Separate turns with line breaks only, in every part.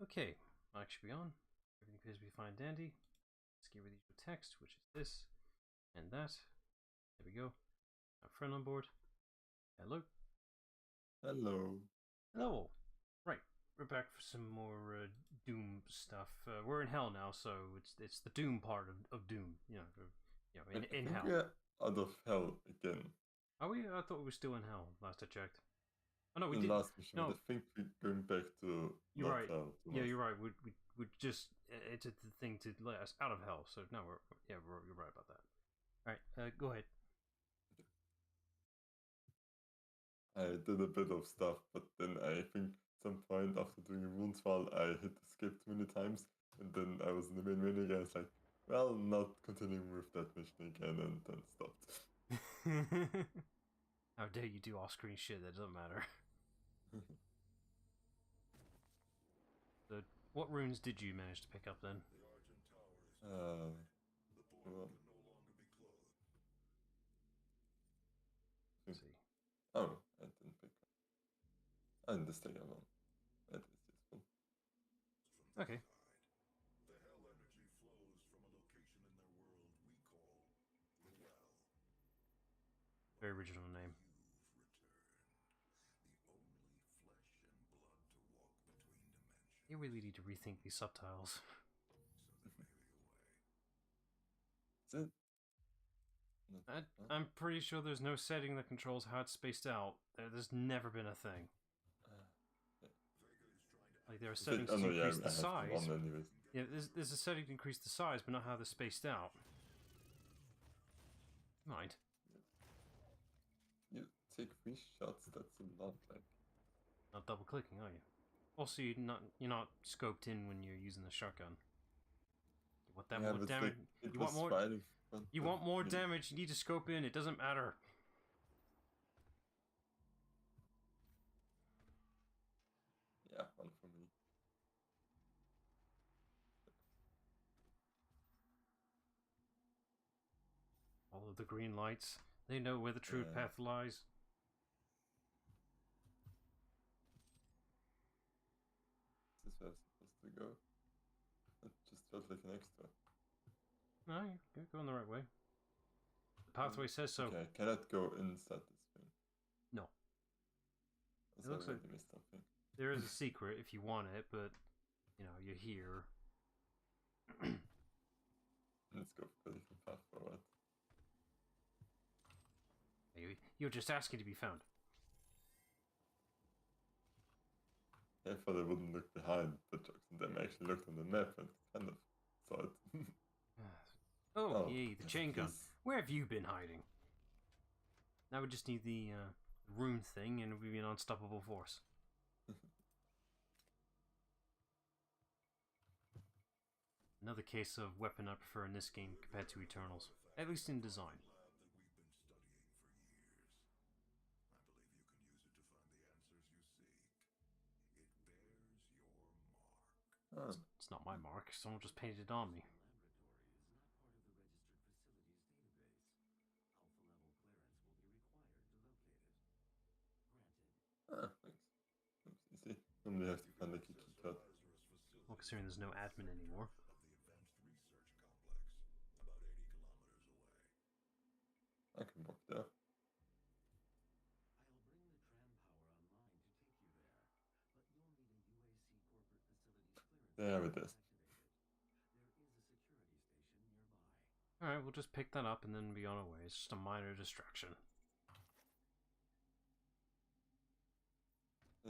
Okay, mic should be on. Everything appears to be fine dandy. Let's get rid of the text, which is this and that. There we go. Our friend on board. Hello.
Hello.
Hello. Right, we're back for some more Doom stuff. We're in hell now, so it's the Doom part of Doom. In
I think
hell.
we're out of hell again.
Are we? I thought we were still in hell last I checked. Oh no, we
In
did.
the last mission,
No,
but I think we're going back to
you're
not
right.
hell.
Yeah, you're right. We just it's a thing to let us out of hell. So now you're right about that. All right, go ahead.
I did a bit of stuff, but then I think some point after doing a runes file, I hit escape too many times, and then I was in the main menu again. It's like, well, not continuing with that mission again, and then stopped.
How dare you do off-screen shit that doesn't matter. So, what runes did you manage to pick up then?
Well,
Let's see.
oh, I didn't pick up. And this thing I won. That is useful.
Okay. Very original name. You really need to rethink these subtitles.
Is it?
I'm pretty sure there's no setting that controls how it's spaced out. There's never been a thing. Like there are settings to increase the size. Yeah, there's a setting to increase the size, but not how they're spaced out. Mind.
You take 3 shots. That's a lot. Like,
not double clicking, are you? Also, you're not scoped in when you're using the shotgun. You want that more damage?
Like,
you want more? You want more damage? You need to scope in. It doesn't matter.
Yeah, one for me.
All of the green lights. They know where the true path lies.
Is this where I'm supposed to go? It just felt like an extra.
No, you're going the right way. The pathway says so.
Okay, I cannot go inside this thing.
No.
It looks like missed something.
There is a secret if you want it, but you know, you're here.
Let's go for a different path forward.
You're just asking to be found.
I thought I wouldn't look behind the jokes, and then I actually looked on the map and kind of saw it.
Oh, yay, the chain gun. Where have you been hiding? Now we just need the rune thing, and we'll be an unstoppable force. Another case of weapon I prefer in this game compared to Eternals, at least in design. It's not my mark. Someone just painted it on me.
Ah, thanks. Easy. Normally have to find like a key card.
Well, considering there's no admin anymore.
I can walk there. There it is.
Alright, we'll just pick that up and then be on our way. It's just a minor distraction.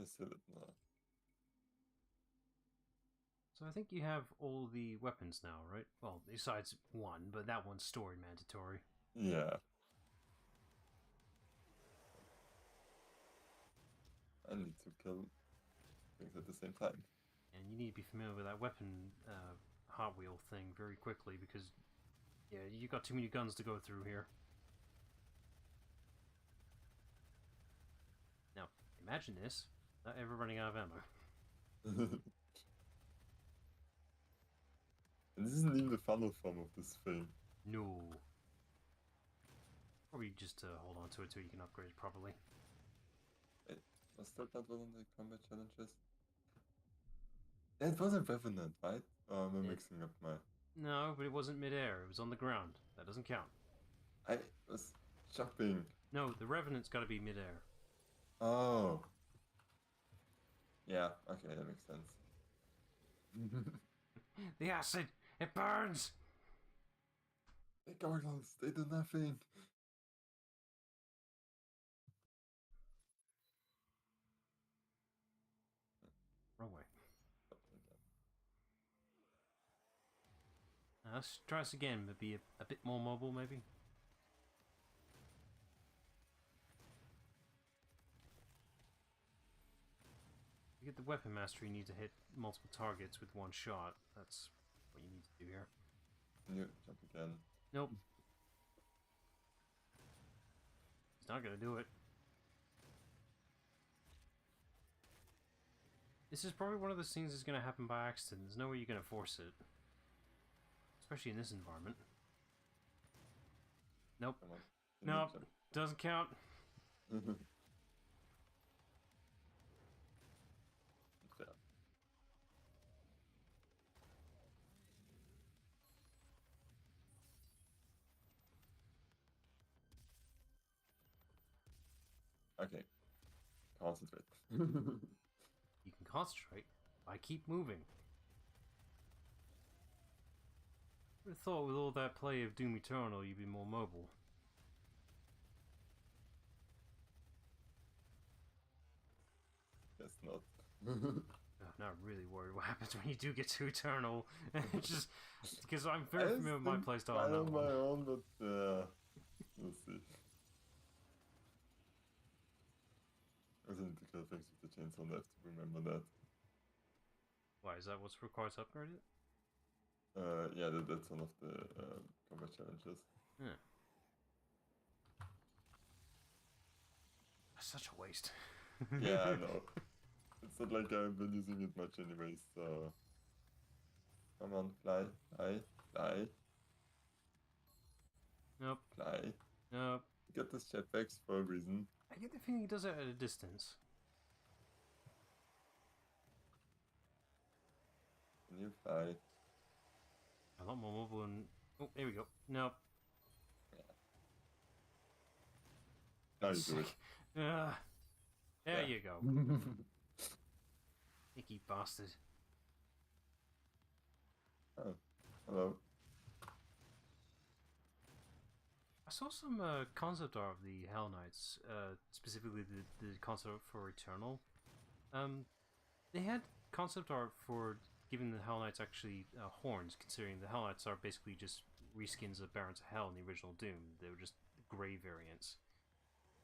I said it now.
So I think you have all the weapons now, right? Well, besides one, but that one's story mandatory.
Yeah. I need to kill things at the same time.
And you need to be familiar with that weapon Hot Wheel thing very quickly because, yeah, you got too many guns to go through here. Now, imagine this, not ever running out of ammo.
And this isn't even the funnel form of this thing.
No. Probably just hold on to it till you can upgrade it properly.
Was that not one of the combat challenges? It was a Revenant, right? Or am I
It,
mixing up my...
no, but it wasn't midair. It was on the ground. That doesn't count.
I was jumping.
No, the Revenant's got to be midair.
Oh. Yeah, okay, that makes sense.
The acid! It burns!
The gargoyles, they do nothing.
Wrong way. Let's try this again, but be a bit more mobile, maybe. To get the weapon mastery, you need to hit multiple targets with one shot. That's what you need to do here.
Can you jump again?
Nope. He's not gonna do it. This is probably one of those things that's gonna happen by accident. There's no way you're gonna force it. Especially in this environment. Nope.
Come on.
Nope. Doesn't count.
Yeah. Okay. Concentrate.
You can concentrate by keep moving. I would have thought with all that play of Doom Eternal you'd be more mobile.
Guess not.
Oh, now I'm really worried what happens when you do get to Eternal. Just because I'm very familiar with my playstyle on that
on
one.
my own, but we'll see. I also need to kill things with the chainsaw left to remember that.
Why, is that what's required to upgrade it?
Yeah, that's one of the combat challenges.
Yeah. That's such a waste.
Yeah, I know. It's not like I've been using it much anyways, so... Come on, fly, fly, fly.
Nope.
Fly.
Nope.
You get this jetpacks for a reason.
I get the feeling he does it at a distance.
Can you fly?
A lot more mobile and... Oh, there we go. Nope.
Now you do it.
There
Yeah.
you go. Icky bastard.
Oh, hello.
I saw some concept art of the Hell Knights, specifically the concept art for Eternal. They had concept art for giving the Hell Knights actually horns, considering the Hell Knights are basically just reskins of Barons of Hell in the original Doom. They were just grey variants.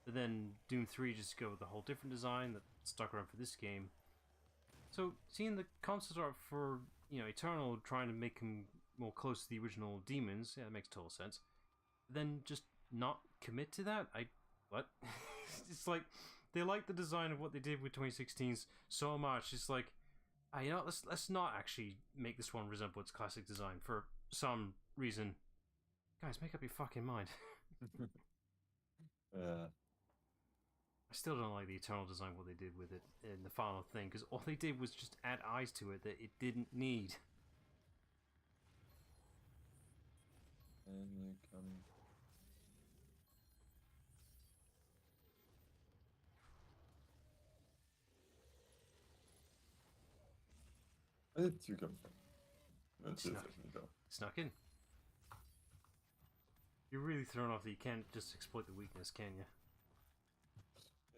But then Doom 3 just go with a whole different design that stuck around for this game. So seeing the concept art for Eternal trying to make him more close to the original demons, yeah, that makes total sense. Then just not commit to that? What? It's like they like the design of what they did with 2016's so much. It's like, let's not actually make this one resemble its classic design for some reason. Guys, make up your fucking mind.
Yeah.
I still don't like the Eternal design, what they did with it in the final thing, because all they did was just add eyes to it that it didn't need.
And you come. Where did you come from? That's just let me go.
Snuck in. You're really thrown off that you can't just exploit the weakness, can you?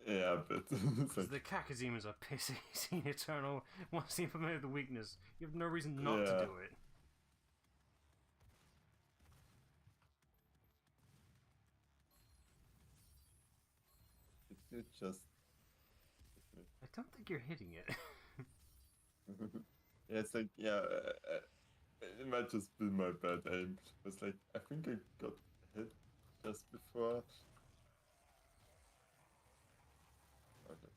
Yeah, but it's like,
The Kakazemons are pissy. Seeing Eternal once they implement the weakness, you have no reason not to do it.
did you just...
I don't think you're hitting it.
Yeah, it's like, yeah, it might just be my bad aim. It's like, I think I got hit just before. Okay.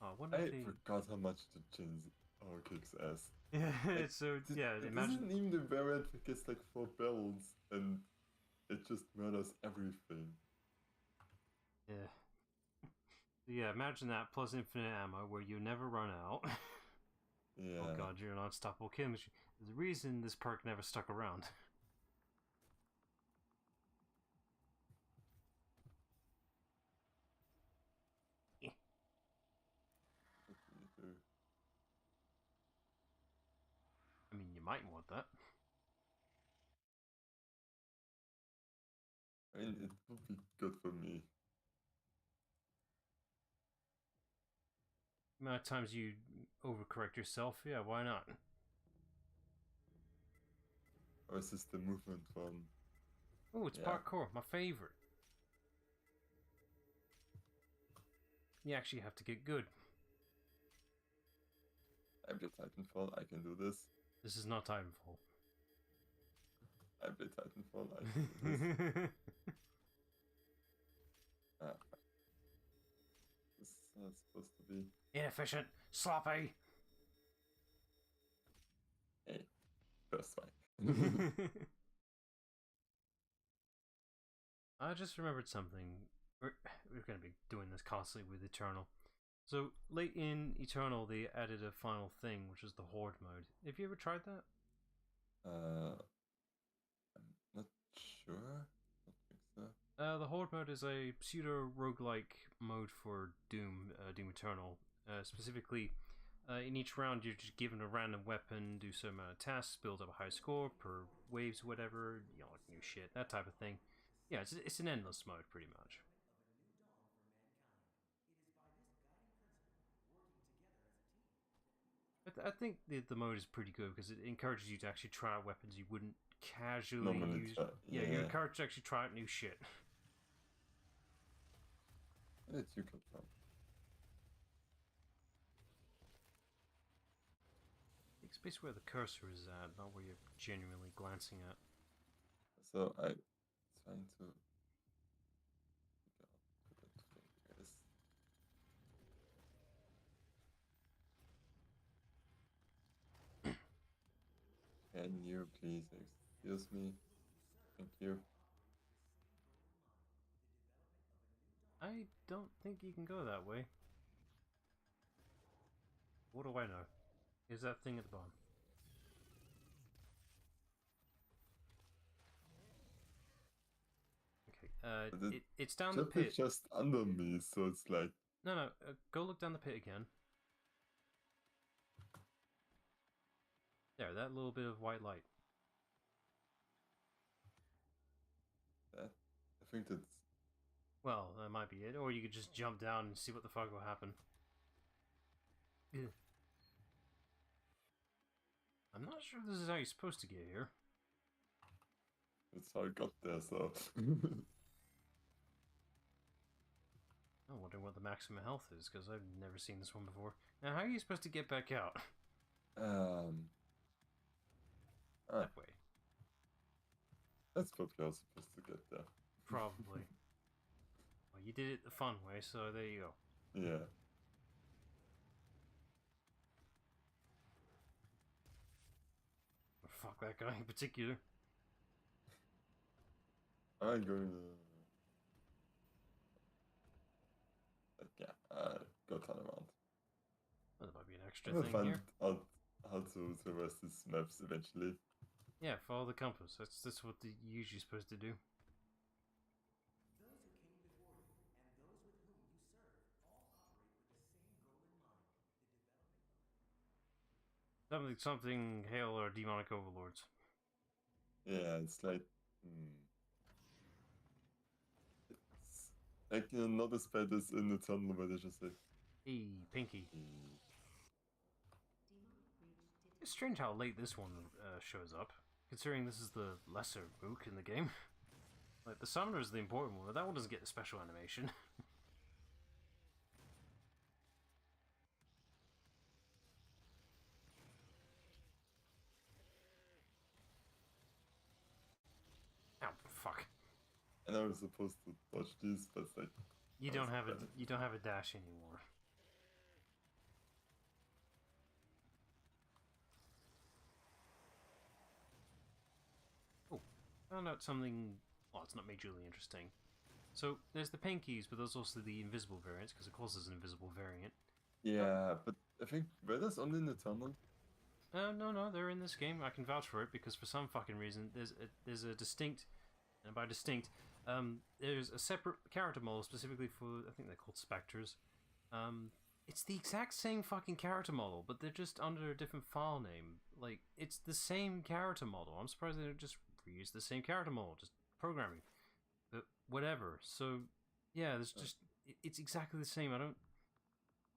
Oh, what if
I
they...
forgot how much the Jin kicks ass.
Yeah,
Like,
so, yeah,
it
imagine...
isn't even the variant that gets like 4 bells, and it just murders everything.
Yeah. Yeah, imagine that plus infinite ammo where you never run out.
Yeah.
Oh god, you're an unstoppable killing machine. There's a reason this perk never stuck around.
What do you do?
I mean, you might want that.
I mean, it would be good for me.
The amount of times you overcorrect yourself, yeah, why not?
Or is this the movement from...
Oh, it's
Yeah.
parkour, my favorite. You actually have to get good.
I play Titanfall, I can do this.
This is not Titanfall.
I play Titanfall, I can do this. Ah, this is supposed to be...
Inefficient, sloppy.
Hey, first fight.
I just remembered something. We're going to be doing this constantly with Eternal. So, late in Eternal, they added a final thing, which is the Horde mode. Have you ever tried that?
I'm not sure. I don't think so.
The Horde mode is a pseudo-roguelike mode for Doom, Doom Eternal. Specifically, in each round, you're just given a random weapon, do some tasks, build up a high score per waves, whatever, you know, like new shit, that type of thing. Yeah, it's an endless mode, pretty much. I think the mode is pretty good because it encourages you to actually try out weapons you wouldn't casually
Normally
use.
try,
Yeah, you're
yeah.
encouraged to actually try out new shit.
Where did you come from?
It's basically where the cursor is at, not where you're genuinely glancing at.
So I'm trying to figure out what that thing is. Can you please excuse me? Thank you.
I don't think you can go that way. What do I know? Is that thing at the bottom? Okay, it's down the pit.
It's just under me, so it's like...
No, go look down the pit again. There, that little bit of white light.
That. I think that's...
Well, that might be it. Or you could just jump down and see what the fuck will happen. I'm not sure this is how you're supposed to get here.
That's how I got there, so...
I'm wondering what the maximum health is, because I've never seen this one before. Now, how are you supposed to get back out? That way.
That's probably how I was supposed to get there.
Probably. Well, you did it the fun way, so there you go.
Yeah.
Fuck that guy in particular.
I'm going to... yeah, go turn around.
Well, there might be an extra
I'm
thing
gonna
here.
find out how to traverse these maps eventually.
Yeah, follow the compass. That's what you're usually supposed to do.
Those who came before you and those with whom you serve all operate with the same goal in mind, the development of
Something hail or demonic overlords.
Yeah, it's like... It's like, you know, not as bad as in Eternal, where they just say...
Hey, Pinky. It's strange how late this one shows up, considering this is the lesser Mook in the game. Like, the summoner is the important one, but that one doesn't get a special animation. Ow, fuck.
And I was supposed to dodge these, but it's like...
You don't have a dash anymore. Oh, found out something well, it's not majorly interesting. So there's the pinkies, but there's also the invisible variants, because of course there's an invisible variant.
Yeah, but I think Weather's only in Eternal.
No, they're in this game. I can vouch for it because for some fucking reason there's a distinct, and by distinct, there's a separate character model specifically for, I think they're called Spectres. It's the exact same fucking character model, but they're just under a different file name. Like, it's the same character model. I'm surprised they don't just reuse the same character model, just programming. But whatever. So, yeah, there's just, it's exactly the same.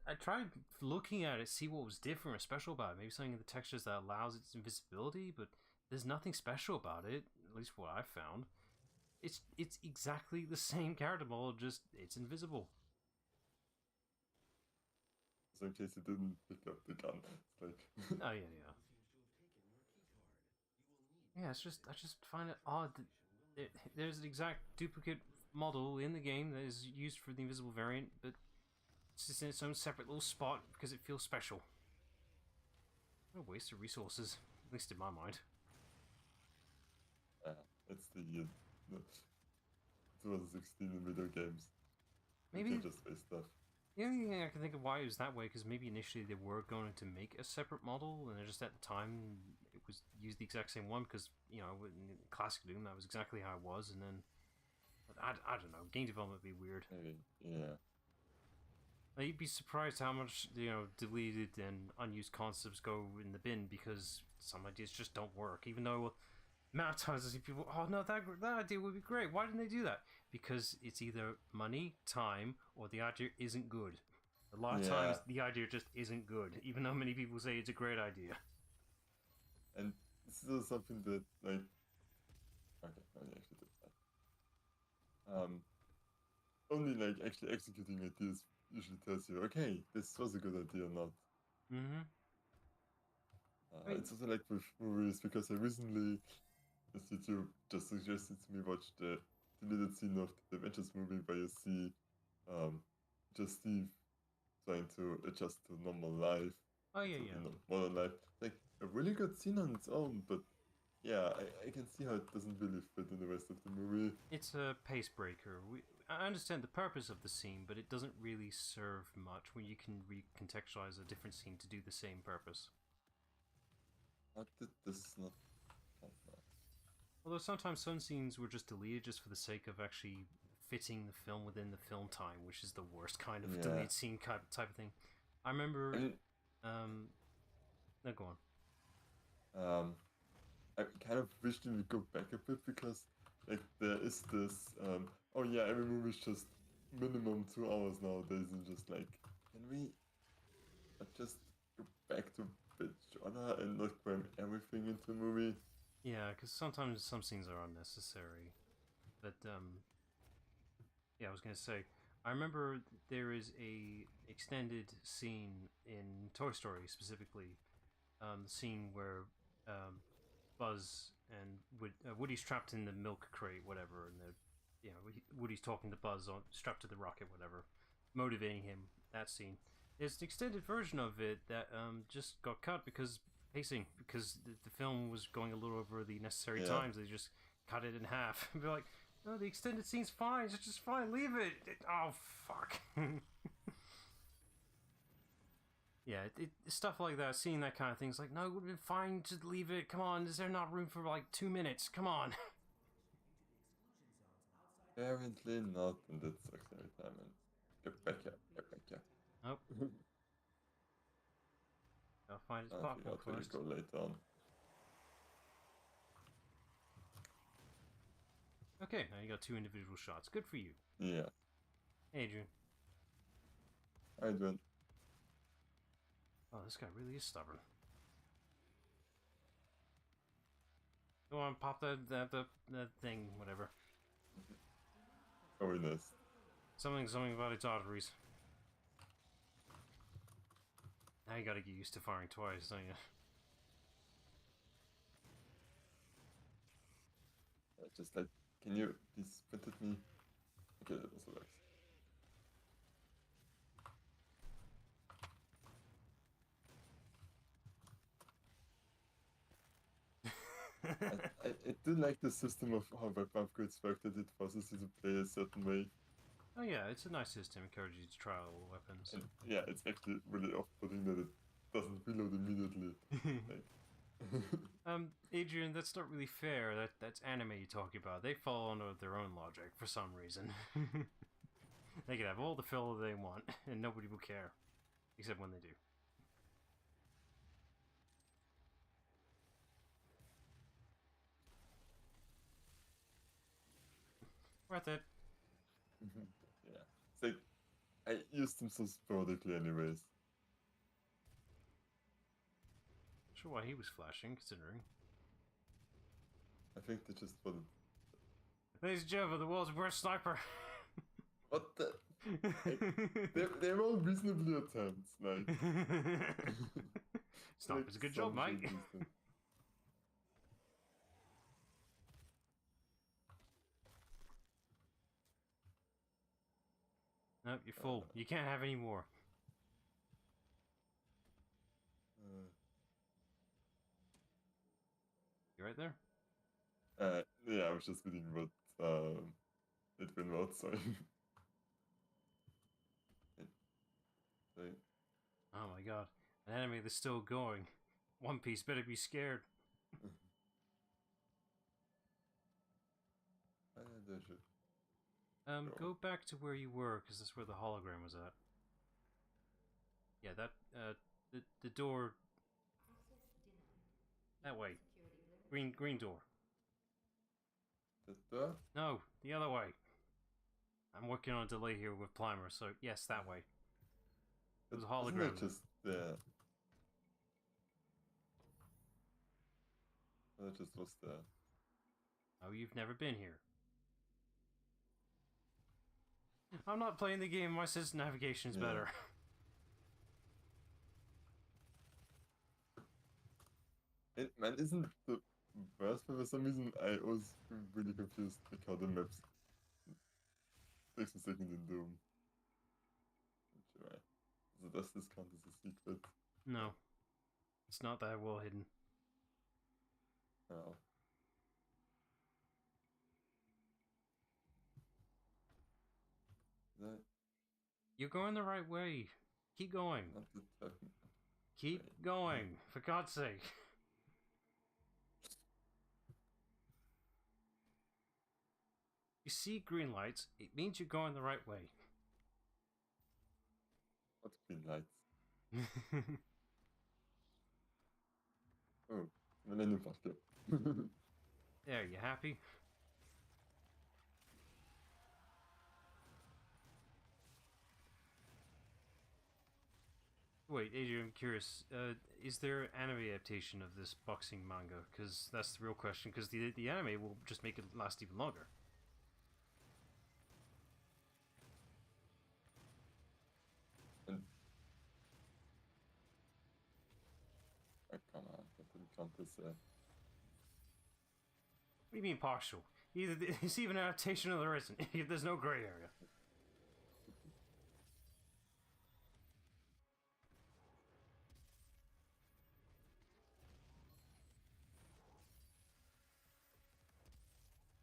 I tried looking at it, see what was different or special about it. Maybe something in the textures that allows its invisibility, but there's nothing special about it, at least what I found. It's exactly the same character model, just it's invisible.
So in case you didn't pick up the gun, it's like.
Oh yeah. Yeah, it's just I just find it odd that there's an exact duplicate model in the game that is used for the invisible variant, but it's just in its own separate little spot because it feels special. What a waste of resources, at least in my mind.
It's the 2016 in video games.
Maybe
You can just waste stuff.
the only thing I can think of why it was that way, because maybe initially they were going to make a separate model, and just at the time it was used the exact same one, because, you know, in classic Doom that was exactly how it was, and then I don't know, game development would be weird.
Maybe, yeah.
Like, you'd be surprised how much, you know, deleted and unused concepts go in the bin because some ideas just don't work, even though amount of times I see people, oh no, that idea would be great. Why didn't they do that? Because it's either money, time, or the idea isn't good. A lot of times the idea just isn't good, even though many people say it's a great idea.
And this is something that, like, okay, I actually did that. Only like actually executing ideas usually tells you, okay, this was a good idea or not.
Mm-hmm.
It's also like with movies, because I recently, as YouTube just suggested to me, watch the deleted scene of the Avengers movie where you see just Steve trying to adjust to normal life.
Oh yeah,
to,
yeah.
Modern life. Like a really good scene on its own, but yeah, I can see how it doesn't really fit in the rest of the movie.
It's a pace breaker. I understand the purpose of the scene, but it doesn't really serve much when you can recontextualize a different scene to do the same purpose.
How did this not come out?
Although sometimes some scenes were just deleted just for the sake of actually fitting the film within the film time, which is the worst kind of deleted scene type of thing. I remember. No, go on.
I kind of wish they would go back a bit, because like there is this oh yeah, every movie's just minimum 2 hours nowadays, and just like, can we just go back to a bit shorter and not cram everything into a movie?
Yeah, because sometimes some scenes are unnecessary. But yeah, I was gonna say, I remember there is a extended scene in Toy Story specifically, the scene where Buzz and Woody's trapped in the milk crate, whatever, and Woody's talking to Buzz strapped to the rocket, whatever, motivating him. That scene. There's an extended version of it that just got cut because pacing, because the film was going a little over the necessary times. They just cut it in half. And be like, no, the extended scene's fine. It's just fine. Leave it. Oh fuck. Yeah, stuff like that, seeing that kind of thing, it's like, no, it would have been fine to leave it. Come on, is there not room for like 2 minutes? Come on.
Apparently not, and that sucks every time. And get back here, get back here.
Nope. I'll find its
I'll
platform
figure out where you
first.
go later on.
Okay, now you got 2 individual shots. Good for you.
Yeah.
Hey, Adrian.
How you doing?
Oh, this guy really is stubborn. Go on, pop that thing, whatever.
Very nice.
Something about its arteries. Now you gotta get used to firing twice, don't you?
Just like, can you please spit at me? Okay, that also works. do like the system of how weapon upgrades work, that it forces you to play a certain way.
Oh yeah, it's a nice system, encourages you to try all weapons.
And yeah, it's actually really off-putting that it doesn't reload immediately. Like,
Adrian, that's not really fair. That's anime you're talking about. They fall under their own logic for some reason. They can have all the filler they want, and nobody will care. Except when they do. Worth it.
yeah. It's like, I used them so sporadically anyways.
Not sure why he was flashing, considering.
I think they just wanted...
Ladies and gentlemen, the world's worst sniper!
What the... they're all reasonably attempts, like...
Sniper's a good job, mate. Nope, you're full. You can't have any more. You right there?
Yeah, I was just reading what it went out, sorry.
Oh my god. An enemy that's still going. One Piece better be scared. Go back to where you were, because that's where the hologram was at. Yeah, that, the door... That way. Green door.
The door?
No, the other way. I'm working on a delay here with Plimer, so yes, that way. There's a hologram.
Isn't it just there? That just was there.
Oh, you've never been here. I'm not playing the game, my sense navigation's better.
Man, isn't the worst, but for some reason I was really confused like how the maps takes a second in Doom. So does this count as a secret?
No. It's not that well hidden.
Oh.
You're going the right way. Keep going. Keep going, for God's sake. You see green lights, it means you're going the right way.
What's green lights? Oh, Millennium Falcon.
There, you happy? Wait, Adrian, I'm curious. Is there anime adaptation of this boxing manga? Because that's the real question. Because the anime will just make it last even longer.
Oh, come on, that didn't count as
What do you mean partial? Either it's even an adaptation or there isn't. There's no gray area.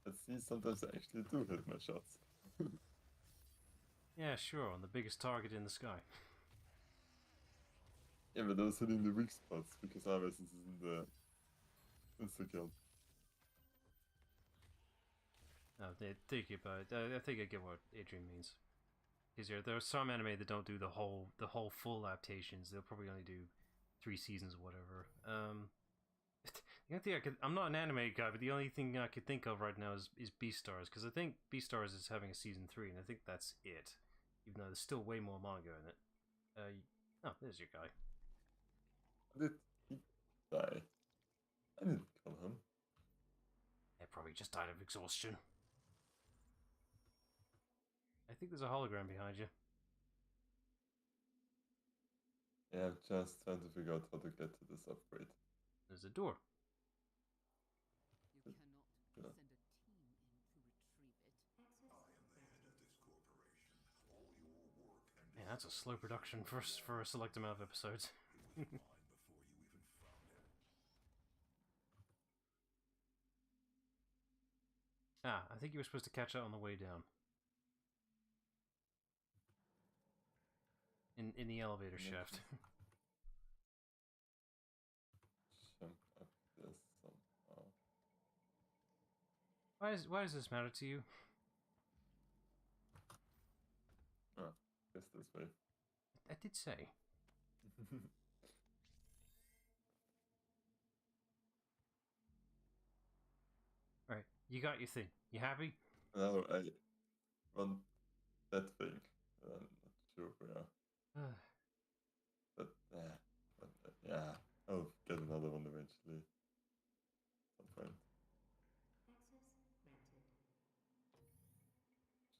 Let's see, sometimes I actually do hit my shots.
Yeah, sure, on the biggest target in the sky.
Yeah, but I was hitting the weak spots, because otherwise this isn't the insta-kill.
No, I think I get what Adrian means. Because there are some anime that don't do the whole full adaptations. They'll probably only do 3 seasons or whatever. The only thing I'm not an anime guy, but the only thing I could think of right now is Beastars, because I think Beastars is having a season 3, and I think that's it. Even though there's still way more manga in it. Oh, there's your guy.
Did he die? I didn't kill him.
They probably just died of exhaustion. I think there's a hologram behind you.
Yeah, I'm just trying to figure out how to get to this upgrade.
There's a door.
You cannot send a team in to retrieve it.
I am the head of this corporation. All your work and
Man, that's a slow production for a select amount of episodes.
it was mine before you even found it.
I think you were supposed to catch that on the way down. In the elevator shaft.
Jump up this somehow.
Why does this matter to you?
Ah, guess this way.
I did say. Alright, you got your thing. You happy?
Now I want that thing. I'm not sure where. But yeah, I'll get another one eventually. Some point.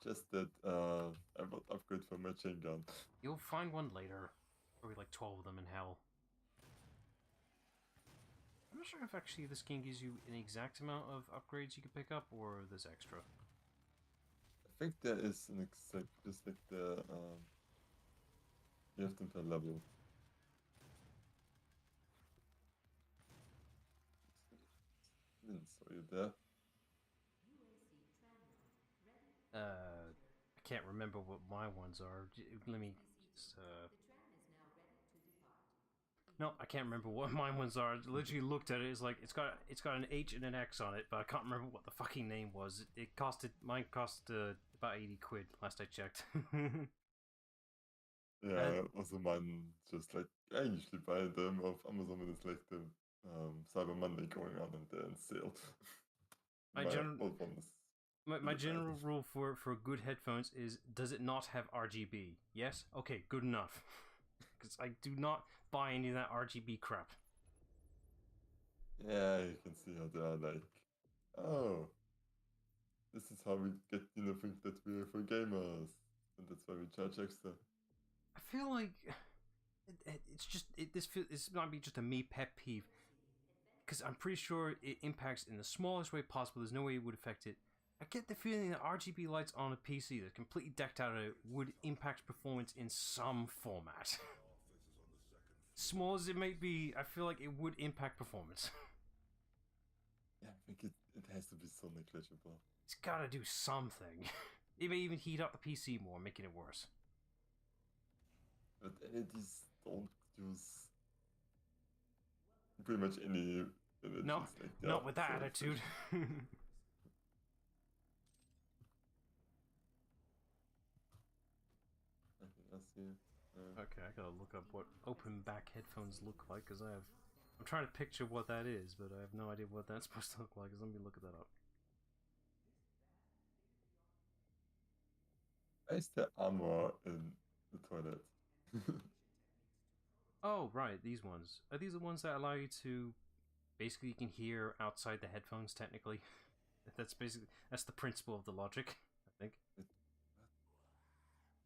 Just that I will upgrade for my chain gun.
You'll find one later. Probably like 12 of them in hell. I'm not sure if actually this game gives you an exact amount of upgrades you can pick up, or there's extra.
I think there is an exact, just like the you have them per level. Vince, are you there?
I can't remember what my ones are. Let me just, No, I can't remember what my ones are. I literally looked at it. It's like it's got an H and an X on it, but I can't remember what the fucking name was. Mine cost about 80 quid last I checked.
Yeah, also mine just like I usually buy them off Amazon when it's like the Cyber Monday going on and they're in sale.
My
My
general-
old one is
My
really
general
bad.
rule for good headphones is, does it not have RGB? Yes? Okay, good enough. Because I do not buy any of that RGB crap.
Yeah, you can see how they are like, oh, this is how we get, think that we're for gamers. And that's why we charge extra.
I feel like this might be just a me pet peeve. Because I'm pretty sure it impacts in the smallest way possible. There's no way it would affect it. I get the feeling that RGB lights on a PC that's completely decked out of it would impact performance in some format. Small as it may be, I feel like it would impact performance.
Yeah, I think it has to be so negligible.
It's gotta do something. It may even heat up the PC more, making it worse.
But LEDs don't use pretty much any images.
No,
like
not with that
so
attitude.
Anything else here?
Okay, I gotta look up what open back headphones look like, because I'm trying to picture what that is, but I have no idea what that's supposed to look like, so let me look that up.
Why is there armor in the toilet?
Oh, right, these ones. Are these the ones that allow you to... Basically, you can hear outside the headphones, technically? That's the principle of the logic, I think.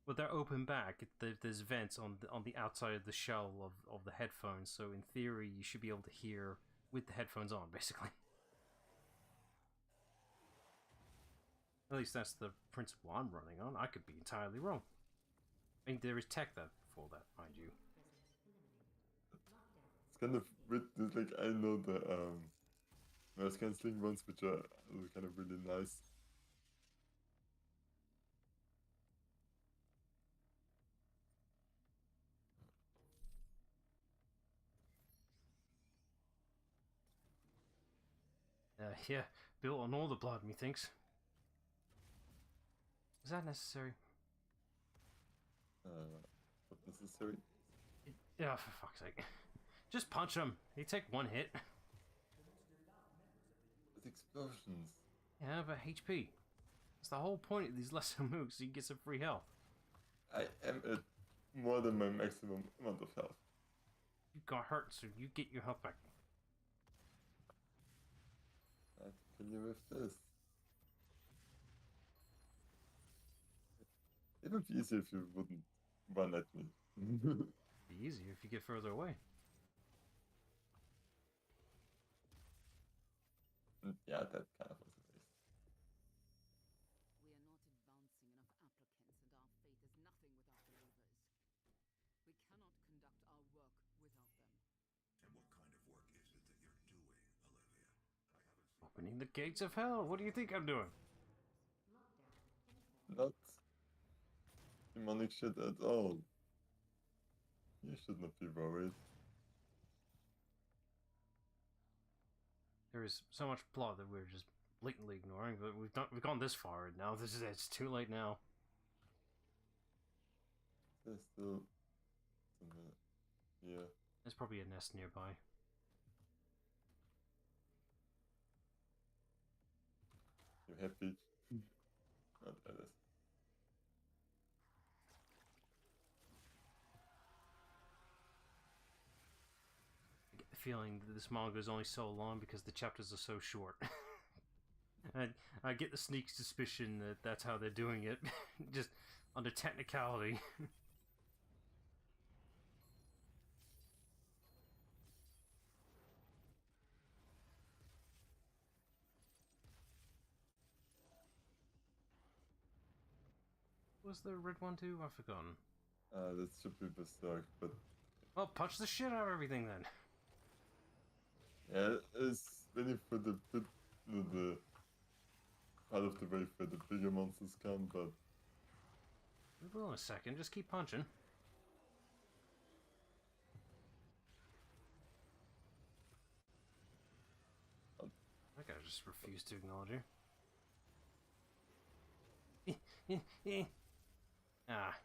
Well, they're open back. There's vents on the outside of the shell of the headphones, so in theory, you should be able to hear with the headphones on, basically. At least that's the principle I'm running on. I could be entirely wrong. I mean, there is tech that for that, mind you.
It's kind of weird. Like I know the noise cancelling ones, which are kind of really nice.
Yeah, built on all the blood, methinks. Is that necessary?
Not necessary.
Yeah, for fuck's sake. Just punch him. He take one hit.
But explosions.
Yeah, but HP. That's the whole point of these lesser moves, so you get some free health.
I am at more than my maximum amount of health.
You got hurt, so you get your health back.
I have to kill you with this. It would be easier if you wouldn't run at me.
Be easier if you get further away.
Yeah, that kind of was a waste.
We are not advancing enough applicants, and our fate is nothing without believers. We cannot conduct our work without them.
And what kind of work is it that you're doing, Olivia? I haven't seen.
Opening the gates of hell. What do you think I'm doing?
not demonic shit at all. You should not be worried.
There is so much plot that we're just blatantly ignoring, but we've gone this far, and now it's too late now.
There's still some yeah.
There's probably a nest nearby.
You happy? Not Alice.
I get the feeling that this manga is only so long because the chapters are so short. I get the sneak suspicion that that's how they're doing it, just under technicality. Was the red one too? I've forgotten.
That should be Berserk, but
Well, punch the shit out of everything then.
yeah, it's waiting for the part of the wave where the bigger monsters come, but
We will in a second, just keep punching. That guy just refused to acknowledge you. Ah.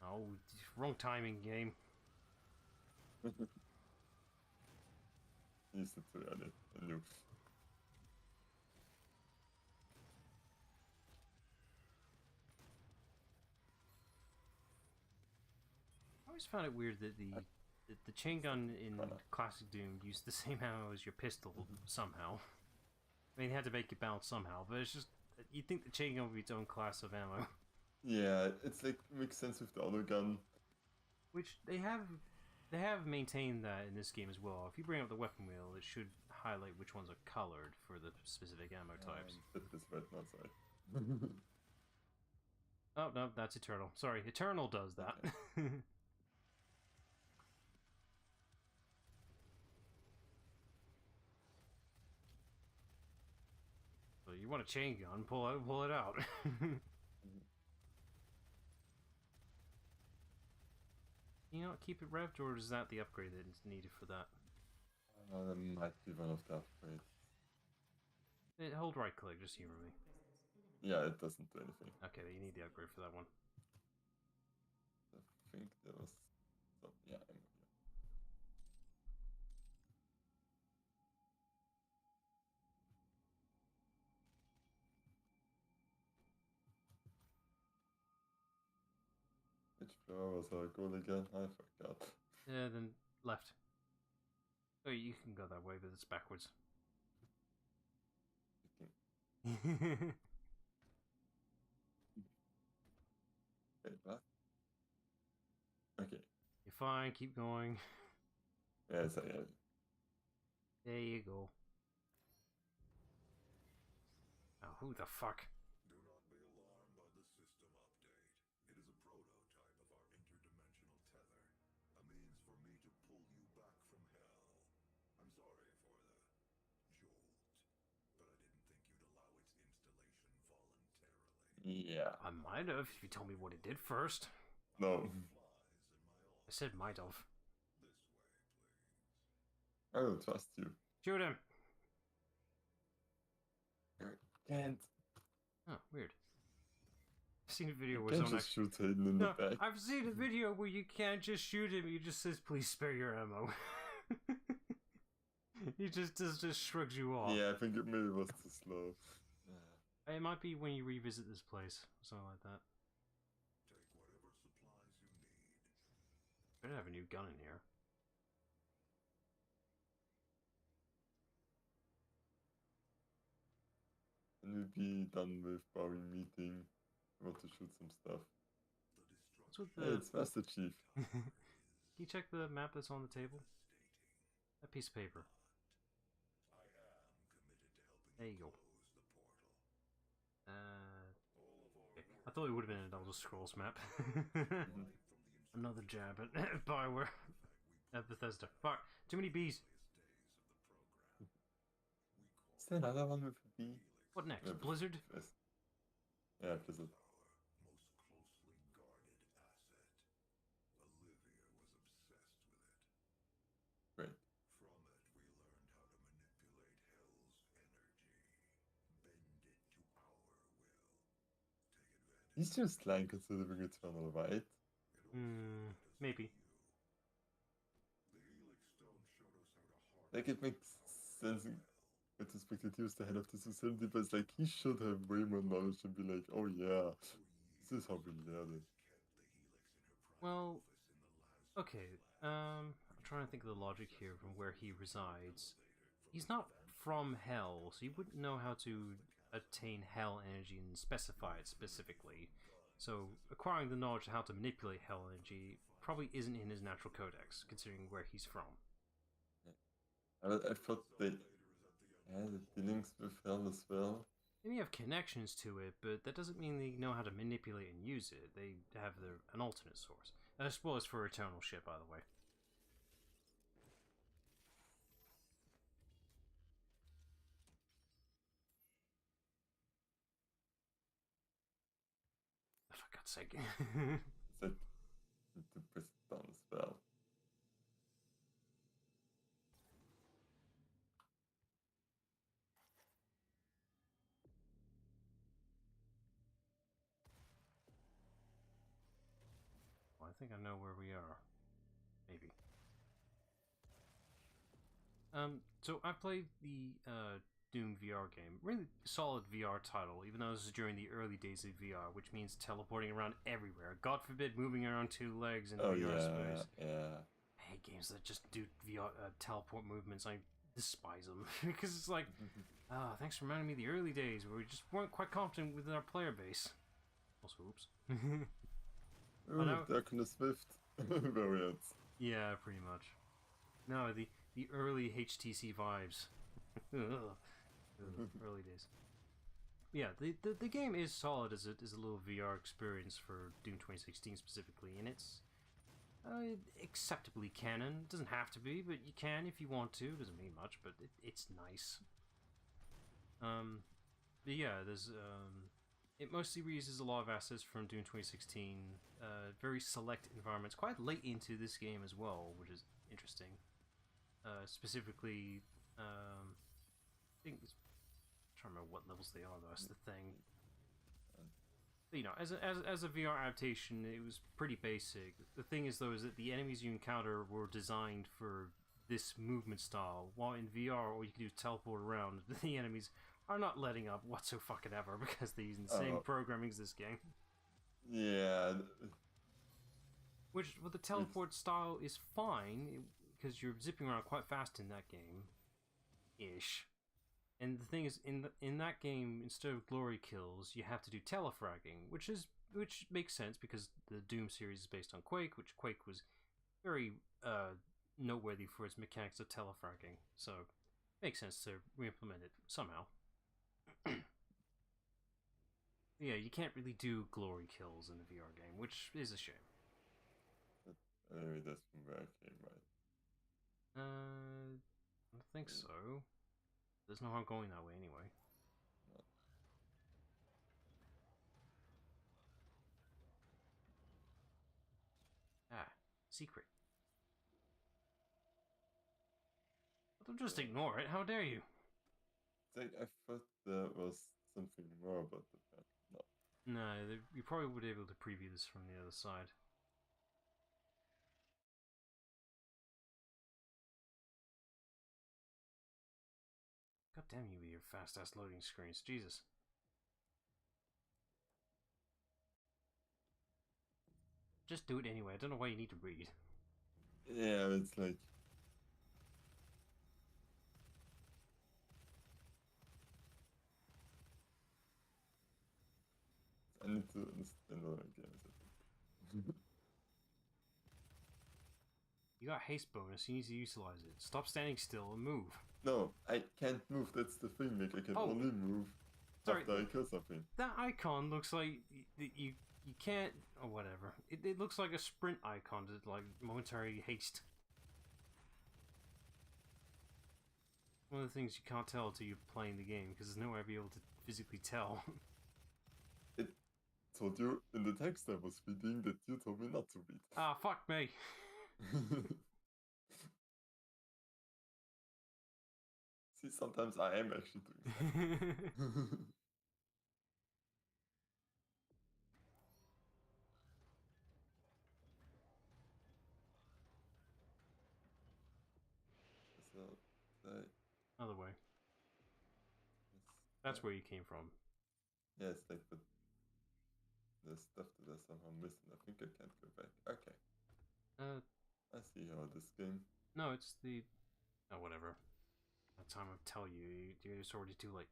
Oh, wrong timing, game.
used it too early. I knew.
I always found it weird that the chain gun in Classic Doom used the same ammo as your pistol somehow. I mean, they had to make it balance somehow, but it's just you'd think the chain gun would be its own class of ammo,
Yeah, it's like makes sense with the auto gun.
which they have maintained that in this game as well. If you bring up the weapon wheel, it should highlight which ones are colored for the specific ammo types.
But this right now, sorry.
Oh no, that's Eternal. Sorry, Eternal does that. So you want a chain gun? Pull it out. You know, keep it revved, or is that the upgrade that is needed for that?
That might be one of the upgrades.
Hold right click, just humor me.
Yeah, it doesn't do anything.
Okay, you need the upgrade for that one.
I think there was some. Yeah, I'm here. Which floor was our goal again? I forgot.
Yeah, then left. Oh, you can go that way, but it's backwards.
Wait, what? Okay.
You're fine, keep going.
Yes, I am.
There you go. Oh, who the fuck?
Do not be alarmed by the system update. It is a prototype of our interdimensional tether, a means for me to pull you back from hell. I'm sorry for the jolt, but I didn't think you'd allow its installation voluntarily.
Yeah.
I might have if you told me what it did first.
No.
Flies in my
I said might have.
This way, please.
I don't trust you.
Shoot him!
Can't.
Oh, weird. I've seen a video
You
where
can't
someone
just
actually...
shoot Hayden in
No,
the back.
I've seen a video where you can't just shoot him, he just says, please spare your ammo. He just shrugs you off.
Yeah, I think it maybe was too slow.
It might be when you revisit this place, or something like that.
Take whatever supplies you need.
Better have a new gun in here.
And we'll be done with our meeting. I want to shoot some stuff.
What's with
Hey,
the...
it's Master Chief.
Can you check the map that's on the table? That piece of paper.
I am committed to helping
There you go.
close the portal.
Okay. I thought it would have been an Elder Scrolls map. Another jab at Bioware. Bethesda. Fuck. Too many bees.
Is there another one with a B?
What next?
Yeah,
Blizzard?
with S. Yeah, Blizzard.
Most closely guarded asset. Olivia was obsessed with it.
Great.
From it, we learned how to manipulate Hell's energy, bend it to our will, take advantage.
He's just lying considering Eternal, right?
Maybe.
The Helix Stone showed us how to harness
Like, it makes sense in retrospective, he was the head of this facility, but it's like, he should have way more knowledge and be like, oh yeah, this is how we learn it.
Well, okay. I'm trying to think of the logic here from where he resides. He's not from Hell, so he wouldn't know how to attain Hell energy and specify it specifically. So acquiring the knowledge of how to manipulate Hell energy probably isn't in his natural codex, considering where he's from.
I thought they had dealings with Hell as well.
They may have connections to it, but that doesn't mean they know how to manipulate and use it. They have an alternate source. Spoilers for Eternal shit, by the way. For God's sake.
It's like, to press it down as well.
Well, I think I know where we are. Maybe. So I played the Doom VR game. Really solid VR title, even though this is during the early days of VR, which means teleporting around everywhere. God forbid moving around two legs in
Oh
VR
yeah,
space.
yeah.
I hate games that just do VR teleport movements. I despise them because it's like, thanks for reminding me of the early days where we just weren't quite confident within our player base. Also, oops.
Ooh,
now-
Darkness Swift variants.
Yeah, pretty much. No, the early HTC vibes. Ugh. Early days. Yeah, the game is solid as a little VR experience for Doom 2016 specifically, and it's acceptably canon. It doesn't have to be, but you can if you want to. It doesn't mean much, but it's nice. But yeah, there's it mostly reuses a lot of assets from Doom 2016. Very select environments, quite late into this game as well, which is interesting. Specifically, I think I'm trying to remember what levels they are though. That's the thing. But, you know, as a VR adaptation, it was pretty basic. The thing is though, is that the enemies you encounter were designed for this movement style, while in VR all you can do is teleport around. The enemies are not letting up whatsoever because they're using the same programming as this game.
Yeah.
Which, with the teleport style, is fine because you're zipping around quite fast in that game, ish. And the thing is, in that game, instead of glory kills, you have to do telefragging, which makes sense because the Doom series is based on Quake, which Quake was very noteworthy for its mechanics of telefragging. So, makes sense to re-implement it somehow. Yeah, you can't really do glory kills in the VR game, which is a shame.
Anyway, that's from where I came, right?
I don't think so. There's no harm going that way anyway. Ah, secret. Don't just ignore it, how dare you?
It's like, I thought there was something more about the fact. No.
No, you probably would be able to preview this from the other side. God damn you with your fast-ass loading screens, Jesus. Just do it anyway, I don't know why you need to read.
Yeah, it's like... I need to understand what I'm games, I think.
You got haste bonus, you need to utilize it. Stop standing still and move.
No, I can't move, that's the thing, like, I can only move after I kill something.
That icon looks like you can't... or whatever. It looks like a sprint icon to, like, momentary haste. One of the things you can't tell until you're playing the game, because there's no way I'd be able to physically tell.
It told you in the text I was reading that you told me not to read.
Ah, fuck me.
See, sometimes I am actually doing stuff. So,
Other way.
yes,
That's where you came from.
yeah, it's like the stuff that I somehow missed, and I think I can't go back. Okay, I see how this game.
No, it's the... Oh, whatever. By the time I tell you, it's already too late.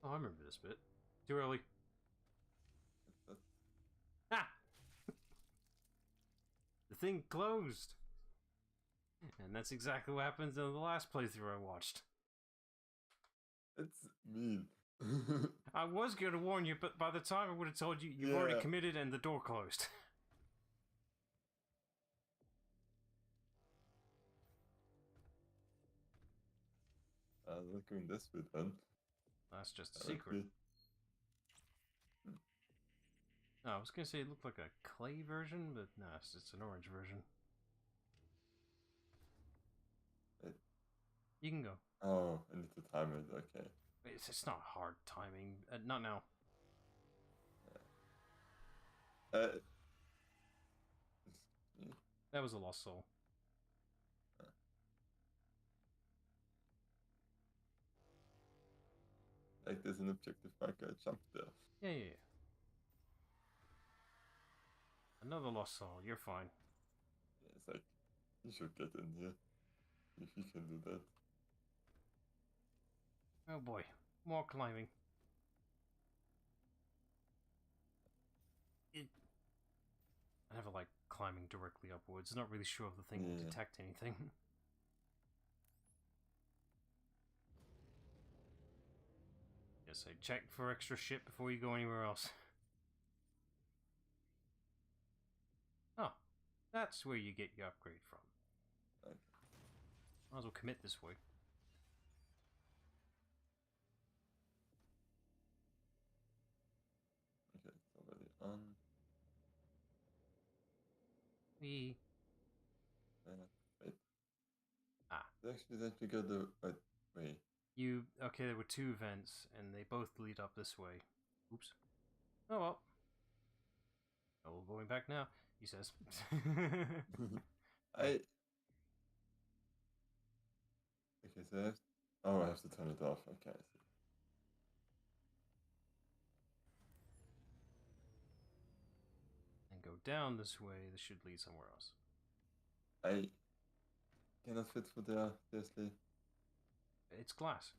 Oh, I remember this bit. Too early.
That,
Ah! The thing closed! And that's exactly what happens in the last playthrough I watched.
it's mean.
I was going to warn you, but by the time I would have told you, you've already
Yeah.
committed and the door closed.
Looking this bit then.
That's just a
Okay.
secret. No, I was going to say it looked like a clay version, but no, it's an orange version. You can go.
Oh, I need to time it. Okay.
It's not hard timing. Not now.
Excuse me.
That was a lost soul.
Like there's an objective marker. I jumped there.
Yeah. Another lost soul. You're fine.
Yeah, it's like you should get in here if you can do that.
Oh boy. More climbing. I never like climbing directly upwards. Not really sure if the thing will
Yeah.
detect anything. Yes, I check for extra shit before you go anywhere else. Oh, that's where you get your upgrade from.
Okay.
Might as well commit this way.
Okay, it's already on.
We
Wait.
Ah.
Actually, let me go the right way.
Okay, there were two vents, and they both lead up this way. Oops. Oh well. Oh, going back now, he says.
I. Okay, so I have. Oh, I have to turn it off. Okay, I see.
And go down this way, this should lead somewhere else.
I cannot fit through there, seriously.
It's glass.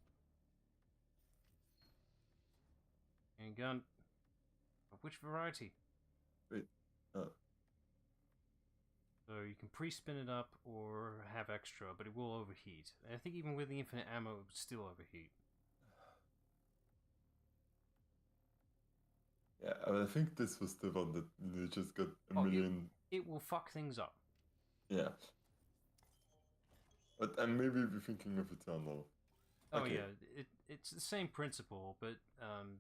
And gun. But which variety?
Wait. Oh.
So you can pre-spin it up or have extra, but it will overheat. And I think even with the infinite ammo, it would still overheat.
Yeah, I think this was the one that you just got a
Oh,
million.
It will fuck things up.
Yeah. But I maybe be thinking of Eternal.
Oh
Okay.
yeah, it's the same principle, but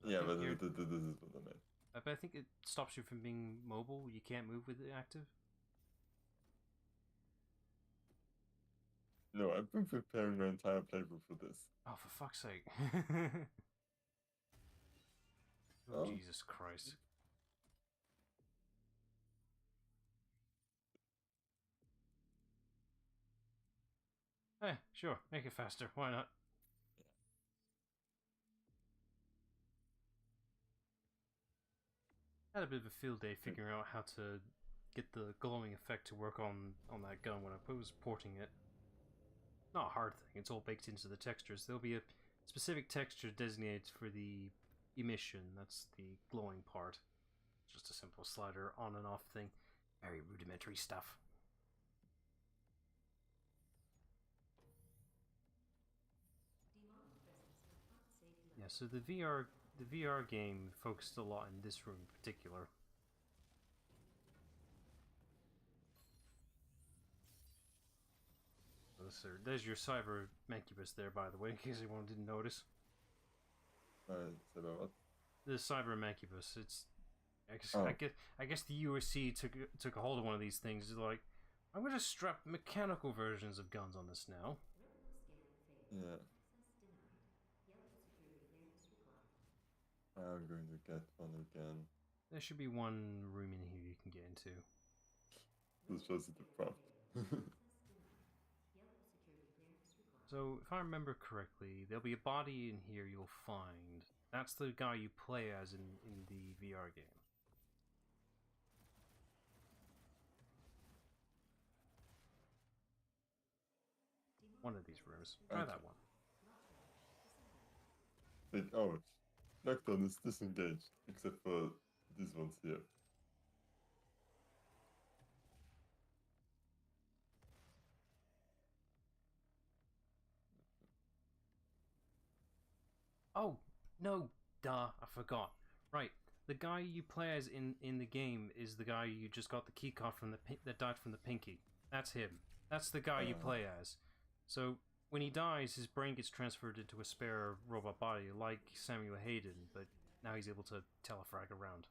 Yeah, but
this
this is what I meant.
but I think it stops you from being mobile. You can't move with it active.
No, I've been preparing my entire playthrough for this.
Oh, for fuck's sake!
Oh.
Jesus Christ! Eh, sure, make it faster. Why not? Had a bit of a field day figuring out how to get the glowing effect to work on that gun when I was porting it. Not a hard thing, it's all baked into the textures. There'll be a specific texture designated for the emission, that's the glowing part. Just a simple slider on and off thing. Very rudimentary stuff. Yeah, so the VR game focused a lot in this room in particular. sir. There's your cyber mancubus there, by the way, in case anyone didn't notice.
Cyber what?
The cyber mancubus. It's
Oh.
I guess the USC took a hold of one of these things. It's like, I'm gonna strap mechanical versions of guns on this now.
Yeah. I'm going to get one again.
There should be one room in here you can get into.
This shows you the prompt.
So, if I remember correctly, there'll be a body in here you'll find. That's the guy you play as in the VR game. One of these rooms. Try
Okay.
that one.
Oh, Lockdown is disengaged, except for these ones here.
Oh, no, duh, I forgot. Right, the guy you play as in the game is the guy you just got the keycard from that died from the pinky. That's him. That's the guy you play as. So, when he dies, his brain gets transferred into a spare robot body, like Samuel Hayden, but now he's able to telefrag around.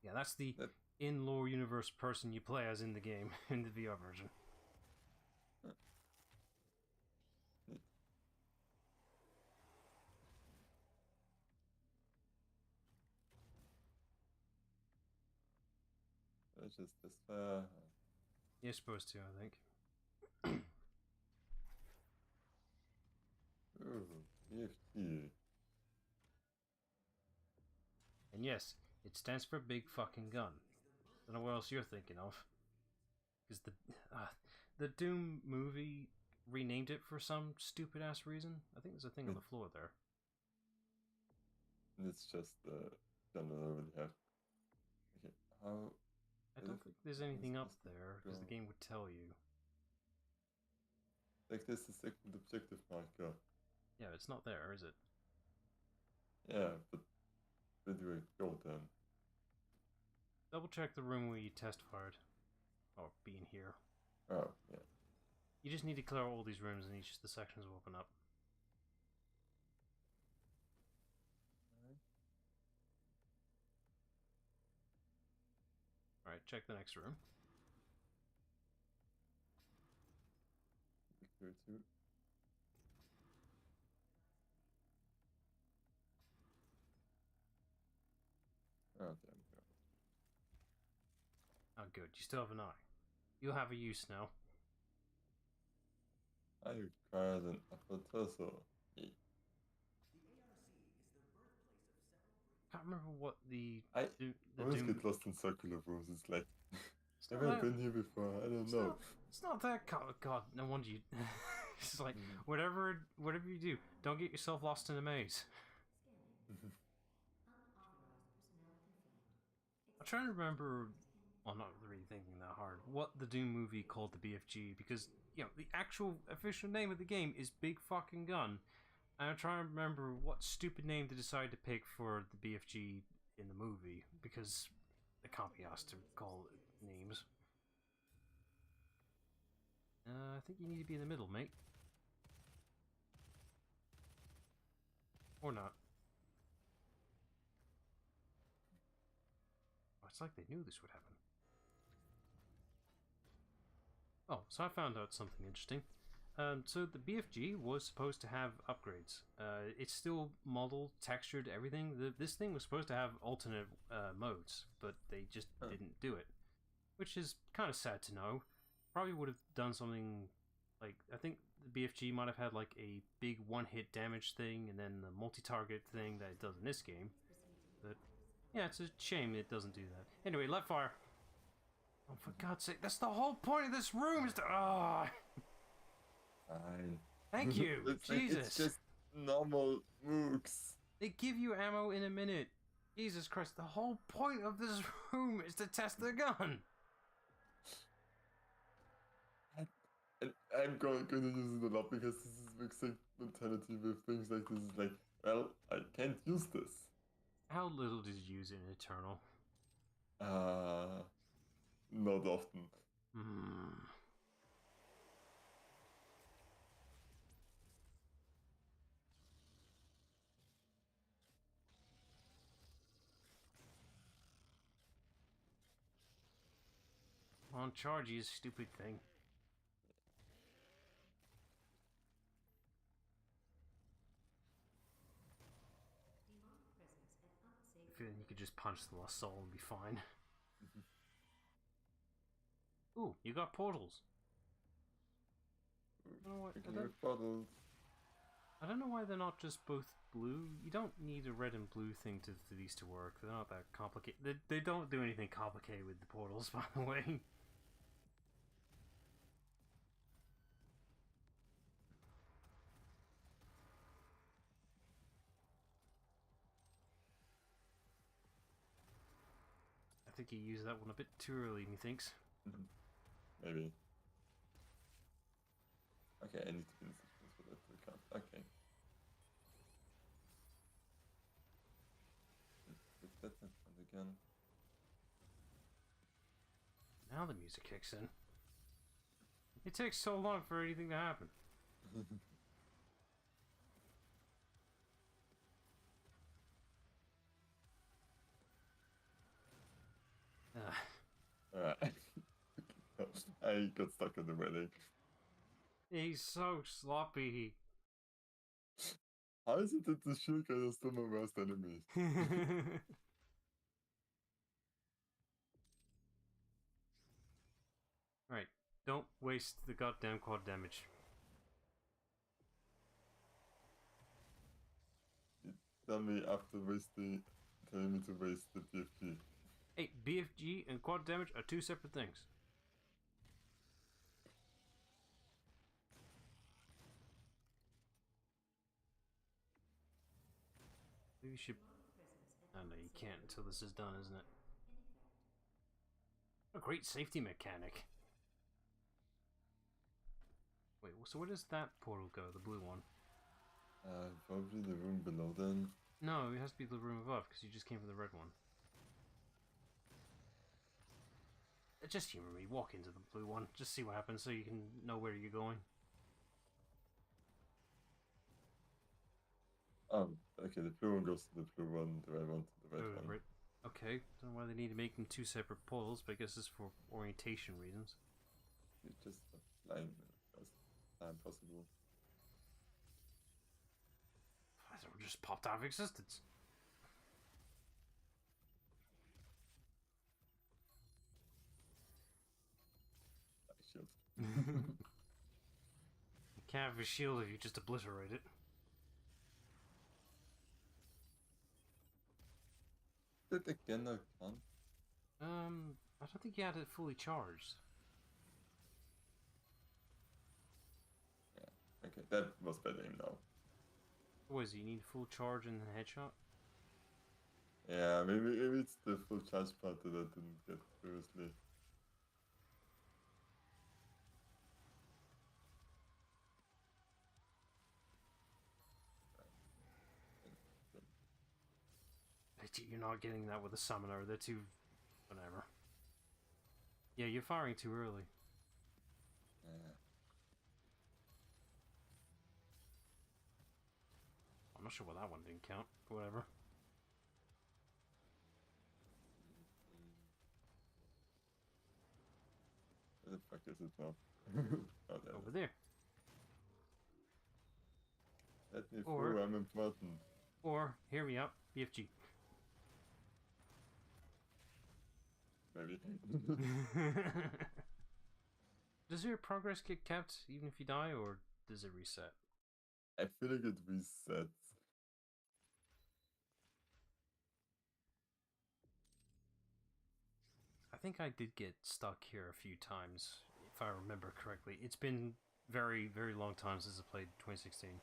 Yeah, that's the in-lore universe person you play as in the game, in the VR version.
It's just this far.
You're supposed to, I think.
Ooh, EFT.
And yes, it stands for big fucking gun. Don't know what else you're thinking of. Because the Doom movie renamed it for some stupid ass reason. I think there's a thing on the floor there.
It's just gun that I already have. Okay, how?
I don't think there's anything up there because the game would tell you.
Like this is the objective marker.
Yeah, it's not there, is it?
Yeah, but where do I go then?
Double check the room where you test fired. Or being here.
Oh, yeah.
You just need to clear all these rooms and each of the sections will open up. Alright, check the next room.
Here too. Oh, there we go.
Oh good, you still have an eye. You'll have a use now.
I require an upper torso. Yeah.
Can't remember what the
I always
Doom...
get lost in circular rooms. It's like,
It's
have
not
I
that-
been here before? I don't know.
It's not that God, no wonder you... It's like, whatever you do, don't get yourself lost in a maze. I'm trying to remember, well, not really thinking that hard, what the Doom movie called the BFG, because, you know, the actual official name of the game is Big Fucking Gun. And I'm trying to remember what stupid name they decided to pick for the BFG in the movie, because they can't be asked to call it names. I think you need to be in the middle, mate. Or not. Oh, it's like they knew this would happen. Oh, so I found out something interesting. So the BFG was supposed to have upgrades. It's still modeled, textured, everything. This thing was supposed to have alternate modes, but they just didn't do it. Which is kind of sad to know. Probably would have done something like, I think the BFG might have had like a big one-hit damage thing and then the multi-target thing that it does in this game. But yeah, it's a shame it doesn't do that. Anyway, let fire. Oh, for God's sake, that's the whole point of this room is to... Ah!
Fine.
Thank you!
It's
Jesus!
Like, it's just normal mooks.
They give you ammo in a minute. Jesus Christ, the whole point of this room is to test the gun!
And I'm going to use it a lot because this is mixing mentality with things like this. Is like, well, I can't use this.
How little did you use it in Eternal?
Not often.
Don't charge, you stupid thing. I feel you could just punch the lost soul and be fine. Ooh, you got portals. I don't know why they're not just both blue. You don't need a red and blue thing for these to work. They're not that complicated. They don't do anything complicated with the portals, by the way. I think you used that one a bit too early, methinks.
Maybe. Okay, I need to finish this for that to count. Okay. Put that in front again.
Now the music kicks in. It takes so long for anything to happen.
Alright. I got stuck in the wedding.
He's so sloppy.
How is it that the shield guy is still my worst enemy?
Right, don't waste the goddamn quad damage.
You tell me after telling me to waste the BFG.
Hey, BFG and quad damage are two separate things. Maybe you should... Oh no, you can't until this is done, isn't it? A great safety mechanic. Wait, so where does that portal go, the blue one?
Probably the room below then.
No, it has to be the room above, because you just came from the red one. Just humor me, walk into the blue one, just see what happens so you can know where you're going.
Okay, the blue one goes to the blue one, the red one to the red one.
Right. Okay, don't know why they need to make them two separate portals, but I guess it's for orientation reasons.
It's just a line as time possible.
They were just popped out of existence.
Shield.
You can't have a shield if you just obliterate it.
Did again I can't?
I don't think you had it fully charged.
Yeah, okay, that was better aim now.
What is it, you need full charge and then headshot?
Yeah, maybe it's the full charge part that I didn't get previously.
You're not getting that with a summoner, they're too... whatever. Yeah, you're firing too early.
Yeah.
I'm not sure why that one didn't count, but whatever.
Where the fuck is it now? Oh, there.
Over there.
Let me
Or-
through, I'm important.
Or, hear me out, BFG.
Maybe.
Does your progress get kept even if you die, or does it reset?
I feel like it resets.
I think I did get stuck here a few times, if I remember correctly. It's been very, very long time since I played 2016.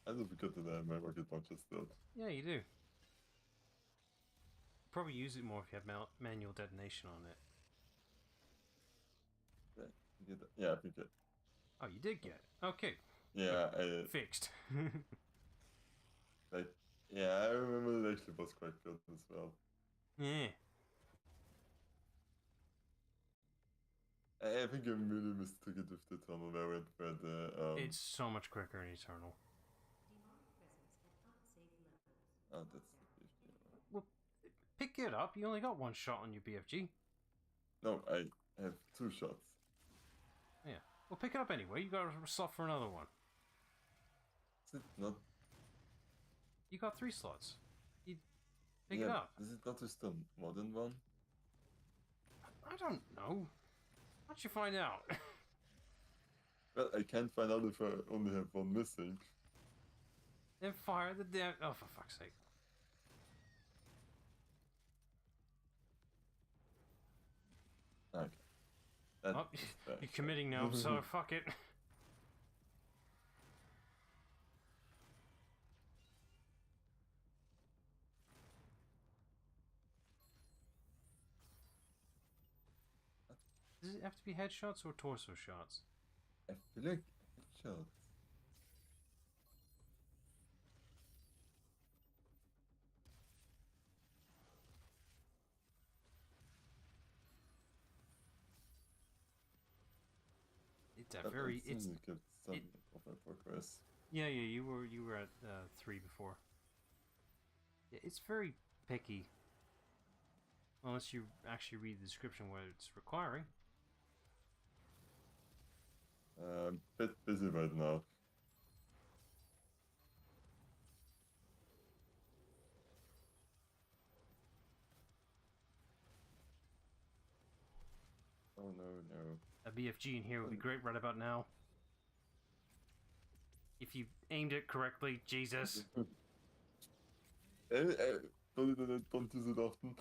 I don't forget that I have my rocket launcher still.
Yeah, you do. Probably use it more if you have manual detonation on it.
Yeah, I think it.
Oh, you did get it. Okay.
Yeah,
Fixed.
like, yeah, I remember it actually was quite good as well.
Yeah.
I think I really mistook it with the tunnel variant where the
It's so much quicker in Eternal.
Oh, that's the BFG.
Well, pick it up. You only got one shot on your BFG.
No, I have 2 shots.
Yeah. Well, pick it up anyway. You got a slot for another one.
Is it not?
You got 3 slots. You pick
Yeah,
it up.
is it not just a modern one?
I don't know. Why don't you find out?
Well, I can't find out if I only have one missing.
Then fire the damn. Oh, for fuck's sake.
Okay. That
Oh,
is bad.
you're committing now, so fuck it. Does it have to be headshots or torso shots?
I feel like headshots.
It's a
But
very.
it seems
It's
like it's some of my progress.
yeah. You were at 3 before. Yeah, it's very picky. Unless you actually read the description what it's requiring.
Bit busy right now. Oh no.
A BFG in here would be great right about now. If you aimed it correctly, Jesus.
Don't use it often.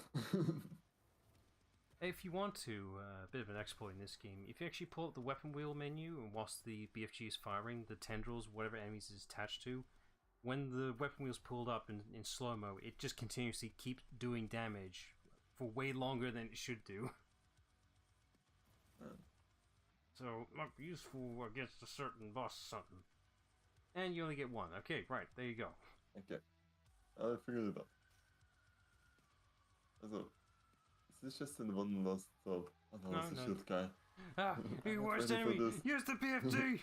If you want to, a bit of an exploit in this game, if you actually pull up the weapon wheel menu and whilst the BFG is firing, the tendrils, whatever enemies it's attached to, when the weapon wheel's pulled up in slow-mo, it just continuously keeps doing damage for way longer than it should do. So, it might be useful against a certain boss something. And you only get one. Okay, right, there you go.
Okay. I figured it out. Also, is this just in one last thought? Oh no, it's the shield guy.
Ah, your
I'm
worst
ready for
enemy!
this.
Use the BFG!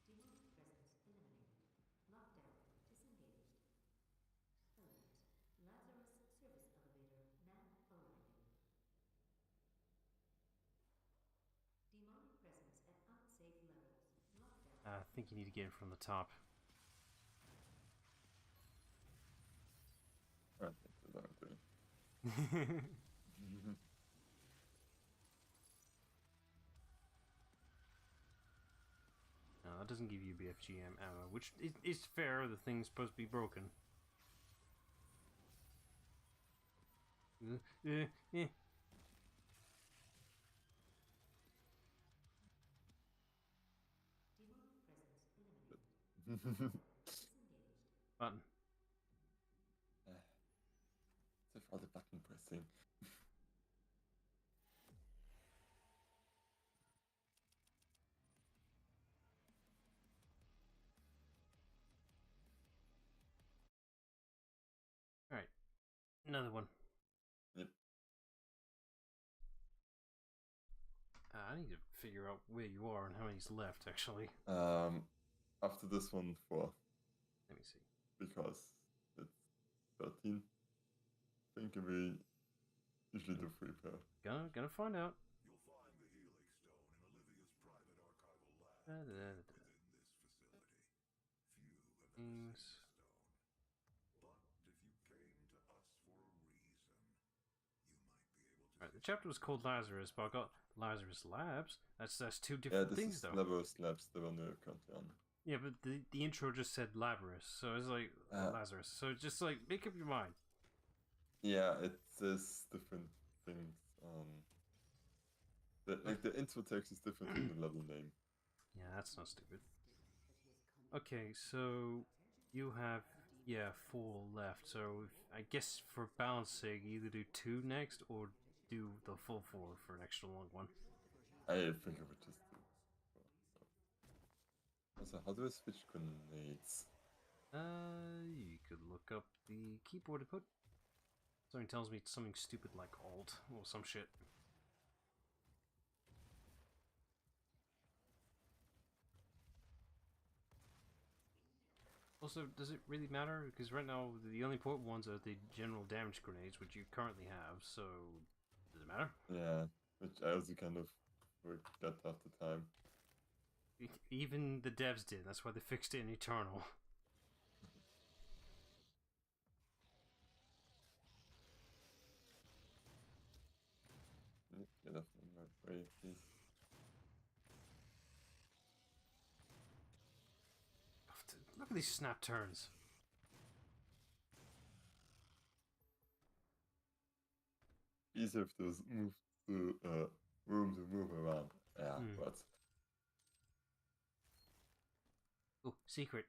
Demonic presence eliminated. Lockdown disengaged. Alert. Lazarus service elevator now arriving. Demonic presence at unsafe levels. Lockdown.
I think you need to get it from the top.
Alright, that's what I'm doing.
No, that doesn't give you BFG ammo, which is fair, the thing's supposed to be broken. Eh.
Demonic presence eliminated. Disengaged.
Button.
So far the button pressing.
Alright. Another one.
Yep.
I need to figure out where you are and how many's left, actually.
After this one, 4.
Let me see.
Because it's 13. I think we usually do 3 per.
Gonna find out.
You'll find the Helix Stone in Olivia's private archival lab
Da-da-da-da.
within this facility. Few have ever seen
Things.
the stone. But if you came to us for a reason, you might be able to...
Alright, the chapter was called Lazarus, but I got Lazarus Labs. That's 2
Yeah,
different
this
things,
is
though.
Lazarus Labs, the one we're currently on.
Yeah, but the intro just said Labradus, so it's like Lazarus. So it's just like, make up your mind.
Yeah, it says different things. The intro text is different from the level name.
Yeah, that's not stupid. Okay, so you have 4 left. So I guess for balance sake, either do 2 next or do the full 4 for an extra long one.
I think I would just do. Also, how do I switch grenades?
You could look up the keyboard input. Something tells me it's something stupid like alt or some shit. Also, does it really matter? Because right now, the only important ones are the general damage grenades, which you currently have, so does it matter?
Yeah, which I also kind of forgot half the time.
Even the devs did, that's why they fixed it in Eternal.
Get off my way, please.
Look at these snap turns.
Easier if there's room to move around. Yeah, but
Oh, secret.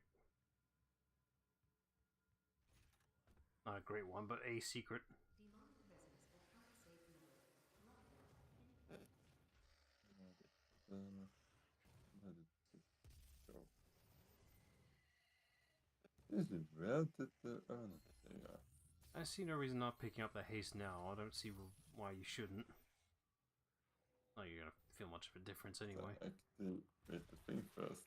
Not a great one, but a secret.
Demonic presence at unsafe level. Lockdown in effect.
where did it go? Where did the no, there you are.
I see no reason not picking up the haste now. I don't see why you shouldn't. Oh, you're gonna feel much of a difference anyway.
Activate the thing first.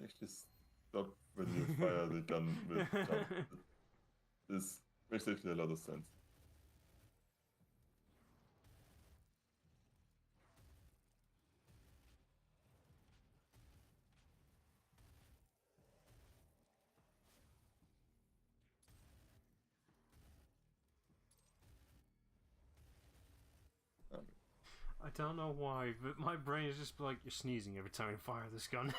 Actually stop when you fire the gun with jump. This makes actually a lot of sense.
I don't know why, but my brain is just like you're sneezing every time you fire this gun.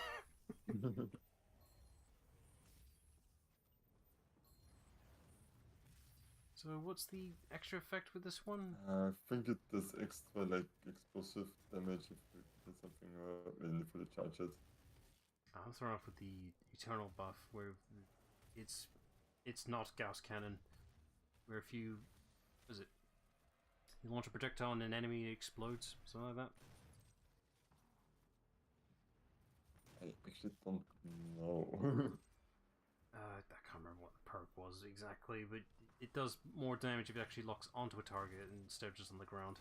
So what's the extra effect with this one?
I think it does extra like explosive damage if you hit something when you fully charge it.
I'm thrown off with the Eternal buff, where it's not Gauss Cannon, where if you you launch a projectile on an enemy, it explodes, something like that.
I actually don't know.
I can't remember what the perk was exactly, but it does more damage if it actually locks onto a target instead of just on the ground.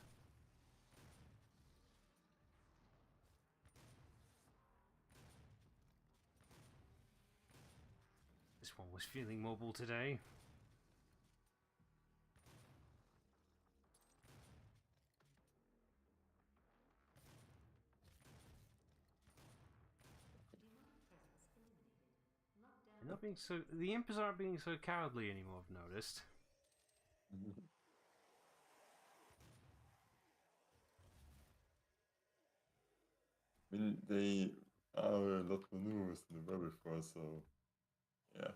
This one was feeling mobile today.
Demonic presence eliminated. Lockdown.
They're not being so. The imps aren't being so cowardly anymore, I've noticed.
I mean, they are a lot more numerous than they were before, so yeah.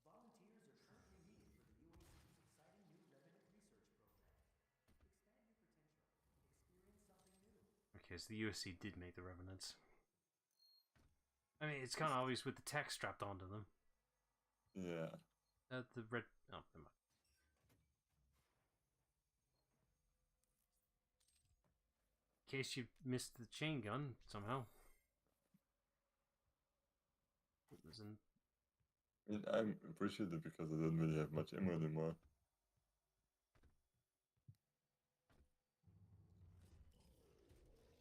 Volunteers are currently needed for the UAC's exciting new Revenant research program. Expand your potential. Experience something new.
Okay, so the USC did make the Revenants. I mean, it's kind of obvious with the tech strapped onto them.
Yeah.
The red. Oh, never mind. In case you missed the chain gun somehow. It was in.
I mean, I'm appreciative because I don't really have much ammo anymore.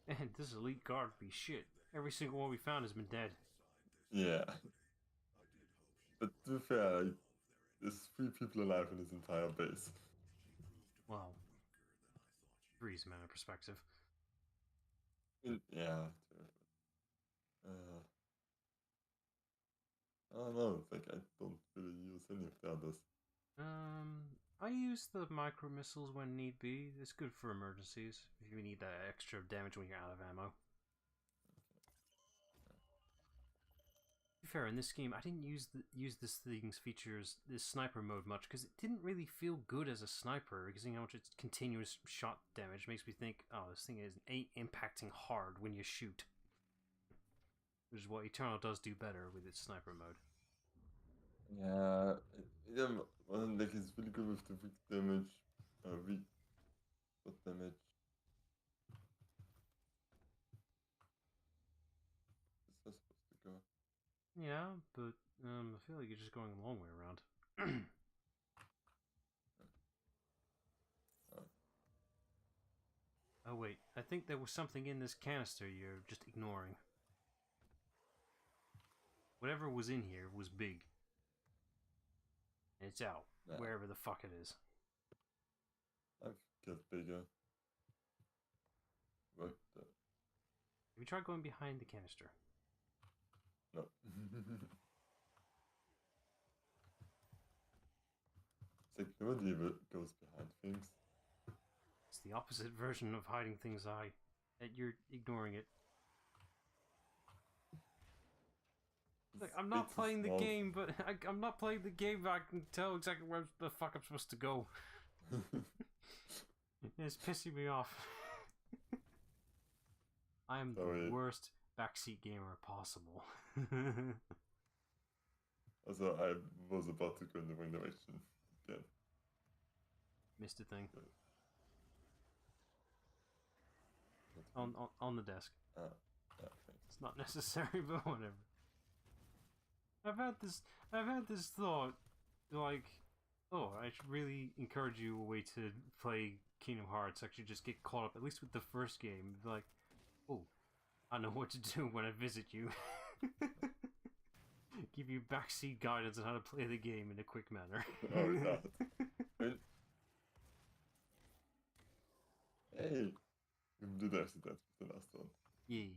Man, this elite guard be shit. Every single one we found has been dead.
Yeah. But to be fair, like, there's 3 people alive in this entire base.
Wow. Three's a matter of perspective.
Yeah. I don't know, it's like I don't really use any of the others.
I use the micro missiles when need be. It's good for emergencies if you need that extra damage when you're out of ammo. To be fair, in this game, I didn't use this thing's features, this sniper mode much, because it didn't really feel good as a sniper. Because you know how much its continuous shot damage makes me think, oh, this thing ain't impacting hard when you shoot. Which is what Eternal does do better with its sniper mode.
Yeah, well, like it's really good with the weak damage, weak Spot damage. Is that supposed to go?
Yeah, but I feel like you're just going a long way around. Oh wait, I think there was something in this canister you're just ignoring. Whatever was in here was big. And it's out,
Nah.
wherever the fuck it is.
I've got bigger. What the?
Have you tried going behind the canister?
No. It's like nobody ever goes behind things.
It's the opposite version of hiding things eye. That you're ignoring it. Like, I'm not
Space is
playing the
small.
game, but I'm not playing the game, but I can tell exactly where the fuck I'm supposed to go. It's pissing me off. I am
Sorry.
the worst backseat gamer possible.
Also, I was about to go in the wrong direction again.
Missed a thing.
Not
On the desk.
Ah, yeah, thanks.
It's not necessary, but whatever. I've had this thought, like, oh, I should really encourage you a way to play Kingdom Hearts. Actually, just get caught up at least with the first game. Like, oh, I know what to do when I visit you. Give you backseat guidance on how to play the game in a quick manner.
Oh, that. Wait. Hey! You did actually that with the last one.
Yeah.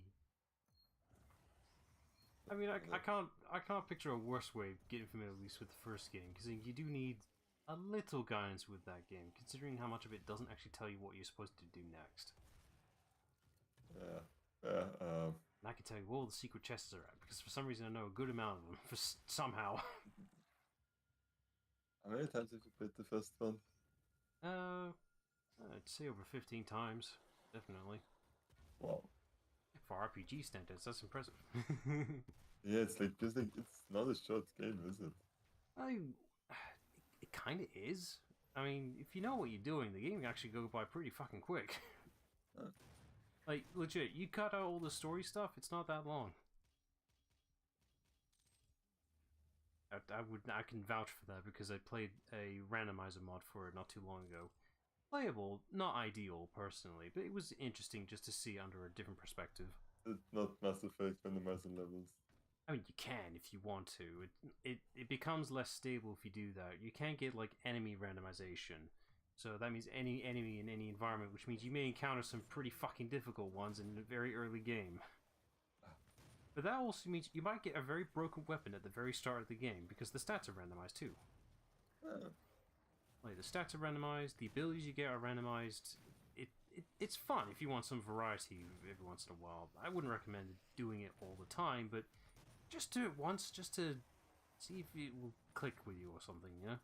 I mean, I can't picture a worse way of getting familiar at least with the first game, because you do need a little guidance with that game, considering how much of it doesn't actually tell you what you're supposed to do next.
Yeah. Yeah,
And I can tell you where all the secret chests are at, because for some reason I know a good amount of them, somehow.
how many times have you played the first one?
I'd say over 15 times, definitely.
Wow.
For RPG standards, that's impressive.
Yeah, it's like, just like, it's not a short game, is it?
It kind of is. I mean, if you know what you're doing, the game can actually go by pretty fucking quick.
Huh.
Like, legit, you cut out all the story stuff, it's not that long. I can vouch for that because I played a randomizer mod for it not too long ago. Playable, not ideal personally, but it was interesting just to see under a different perspective.
It's not Mass Effect randomizer levels.
I mean, you can if you want to. It becomes less stable if you do that. You can get like enemy randomization, so that means any enemy in any environment, which means you may encounter some pretty fucking difficult ones in a very early game. But that also means you might get a very broken weapon at the very start of the game because the stats are randomized too.
Oh.
Like the stats are randomized, the abilities you get are randomized. It's fun if you want some variety every once in a while. I wouldn't recommend doing it all the time, but just do it once, just to see if it will click with you or something, you know?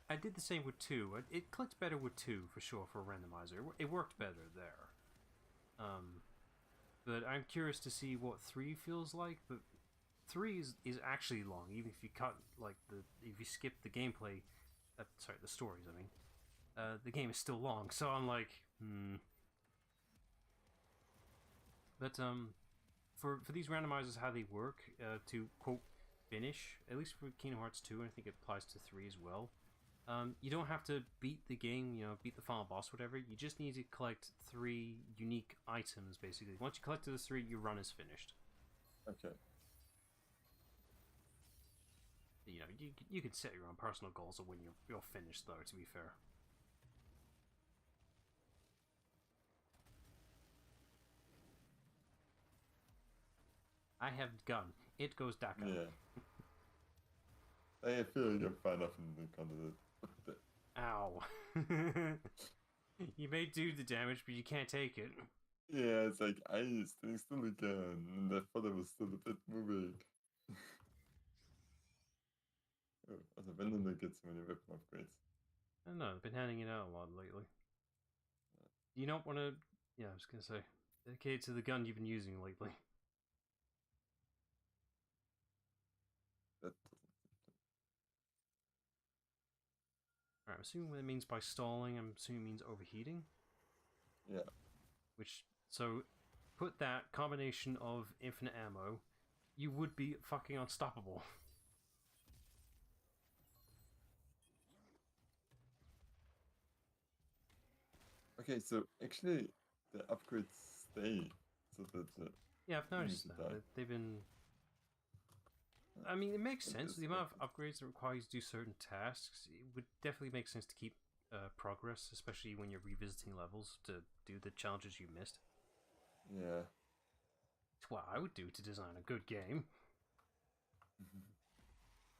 I did the same with 2. It clicked better with 2, for sure, for a randomizer. It worked better there. But I'm curious to see what 3 feels like, but 3 is actually long, even if you cut, like, if you skip the gameplay, sorry, the stories, I mean. The game is still long, so I'm like, But, for these randomizers, how they work, to, quote, finish, at least for Kingdom Hearts 2, and I think it applies to 3 as well, you don't have to beat the game, you know, beat the final boss, whatever. You just need to collect 3 unique items, basically. Once you collect those 3, your run is finished.
Okay.
You know, you can set your own personal goals of when you're finished, though, to be fair. I have gun. It goes Daka.
Yeah. I feel you're fine enough in the candidate.
Ow. You may do the damage, but you can't take it.
Yeah, it's like, I standing still again, and I thought I was still a bit moving. Oh, also, when did I get so many weapon upgrades?
I don't know, I've been handing it out a lot lately. You don't want to... Yeah, I was going to say, dedicate it to the gun you've been using lately.
That
Alright, I'm assuming what it means by stalling, I'm assuming it means overheating.
Yeah.
So put that combination of infinite ammo, you would be fucking unstoppable.
Okay, so actually the upgrades stay so that the
Yeah, I've noticed
enemies
that.
attack.
They've been. I mean, it makes
That
sense.
is
With the amount of
good.
upgrades that require you to do certain tasks, it would definitely make sense to keep progress, especially when you're revisiting levels to do the challenges you missed.
Yeah.
It's what I would do to design a good game.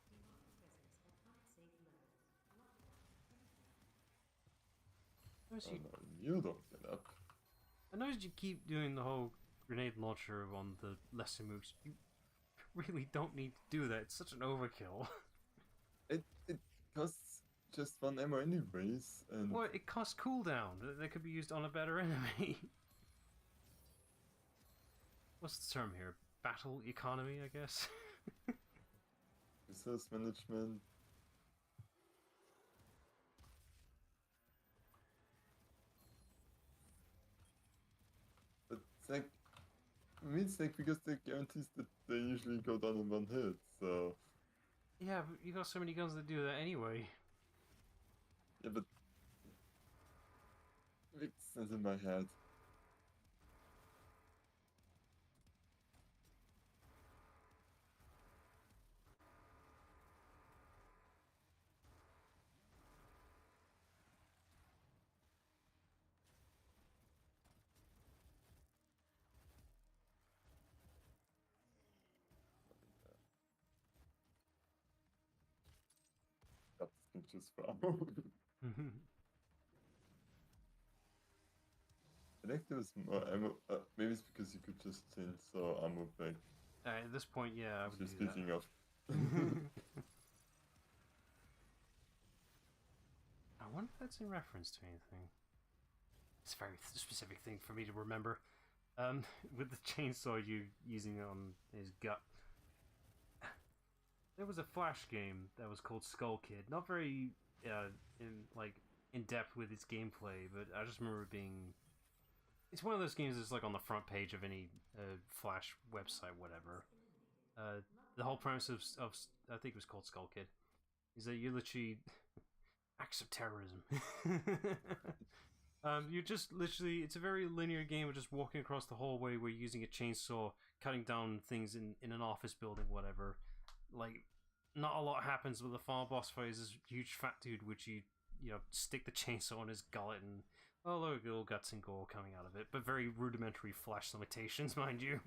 Demonic presence at unsafe level. Lockdown indicated.
Notice
Oh
you,
no, you don't get up.
I noticed you keep doing the whole grenade launcher on the lesser moves. You really don't need to do that. It's such an overkill.
It costs just one ammo anyways, and
Well, it costs cooldown. That could be used on a better enemy. What's the term here? Battle economy, I guess.
resource management. But it's like, for me it's like because they guarantees that they usually go down in one hit, so
Yeah, but you got so many guns that do that anyway.
yeah, but it makes sense in my head. That's just for ammo. I think there was more ammo. Maybe it's because you could just chainsaw ammo back.
At this point, yeah, I would
Actually,
do that.
speaking of.
I wonder if that's in reference to anything. It's a very specific thing for me to remember. With the chainsaw you using it on his gut. There was a Flash game that was called Skull Kid. Not very in depth with its gameplay, but I just remember it being. It's one of those games that's like on the front page of any Flash website, whatever. The whole premise of I think it was called Skull Kid is that you literally acts of terrorism. You're just literally, it's a very linear game of just walking across the hallway where you're using a chainsaw, cutting down things in an office building, whatever. Like, not a lot happens, but the final boss fight is this huge fat dude, which you stick the chainsaw in his gullet and, oh, look, little guts and gore coming out of it, but very rudimentary flash limitations, mind you.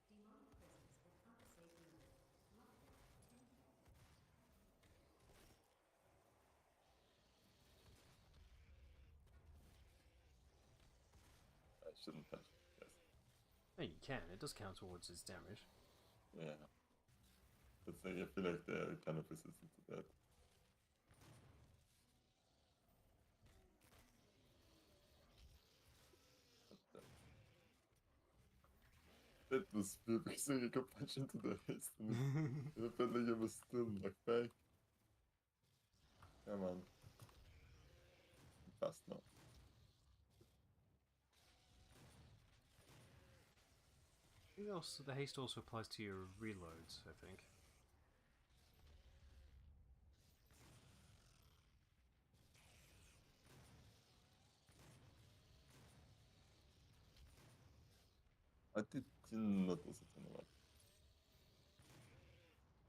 Demonic presence at unsafe level. Lockdown indicated.
I shouldn't touch it, yes.
Yeah, you can, it does count towards its damage.
Yeah. But like, I feel like they're kind of resistant to that. That was weird because I got punched into the face and it felt like I was still knocked back. Come on. Fast now.
I think also, the haste also applies to your reloads, I think.
I did not also turn around.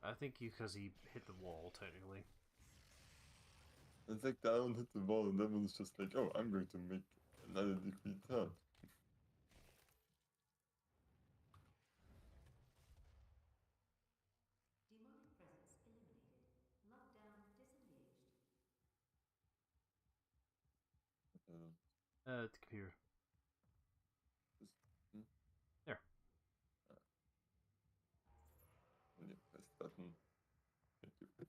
I think because he hit the wall, technically.
It's like the iron hit the wall and then was just like, oh, I'm going to make another degree turn.
Demonic presence eliminated. Lockdown disengaged.
The computer.
Just, hmm?
There.
When you press button, you do it.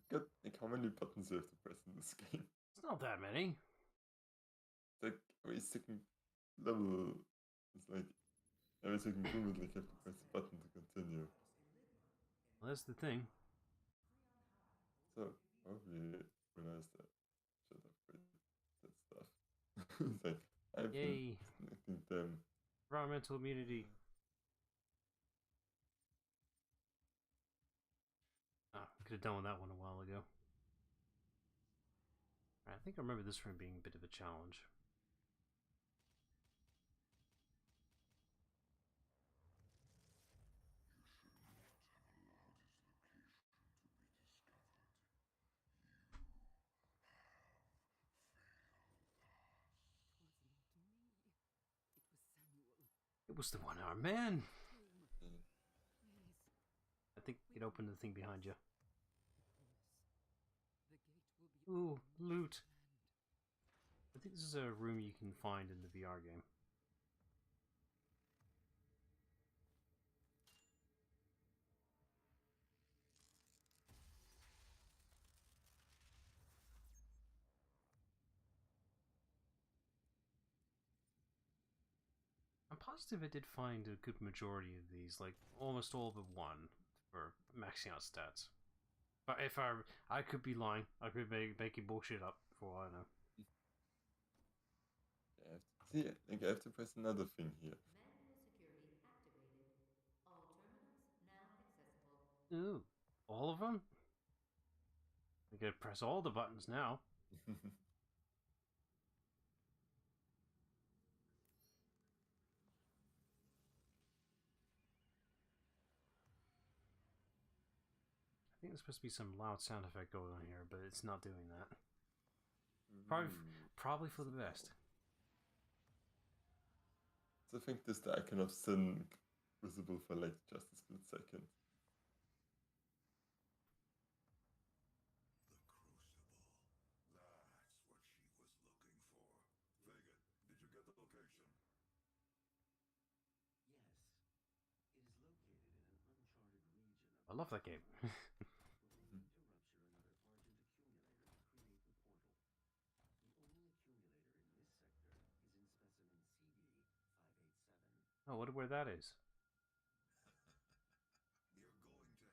Forget like how many buttons you have to press in this game.
It's not that many.
It's like every second level, it's like every second movement, like you have to press the button to continue.
Well, that's the thing.
So probably realized that should have quit that stuff. It's like I've been
Yay!
disconnecting them.
Environmental immunity. Ah, could have done with that one a while ago. I think I remember this room being a bit of a challenge.
It was not me. It was Samuel.
It was the one-armed man!
Tomb.
Yeah.
Please.
I think it opened the thing behind you.
The gate will be
Ooh,
open
loot.
land.
I think this is a room you can find in the VR game. I'm positive I did find a good majority of these, like almost all but one, for maxing out stats. But if I could be lying, I could be making bullshit up for all I know.
See, I think I have to press another thing here.
Manual security activated. All terminals now accessible.
Ooh, all of them? I gotta press all the buttons now. I think there's supposed to be some loud sound effect going on here, but it's not doing that. Probably for the best.
So I think this the icon of sin visible for like just a split second.
The crucible. That's what she was looking for. Vegan, did you get the location?
Yes. It is located in an uncharted region of
I love that game.
We'll need to rupture another Argent accumulator to create the portal. The only accumulator in this sector is in specimen CD-587.
Oh, I wonder where that is.
You're going to have to remove it.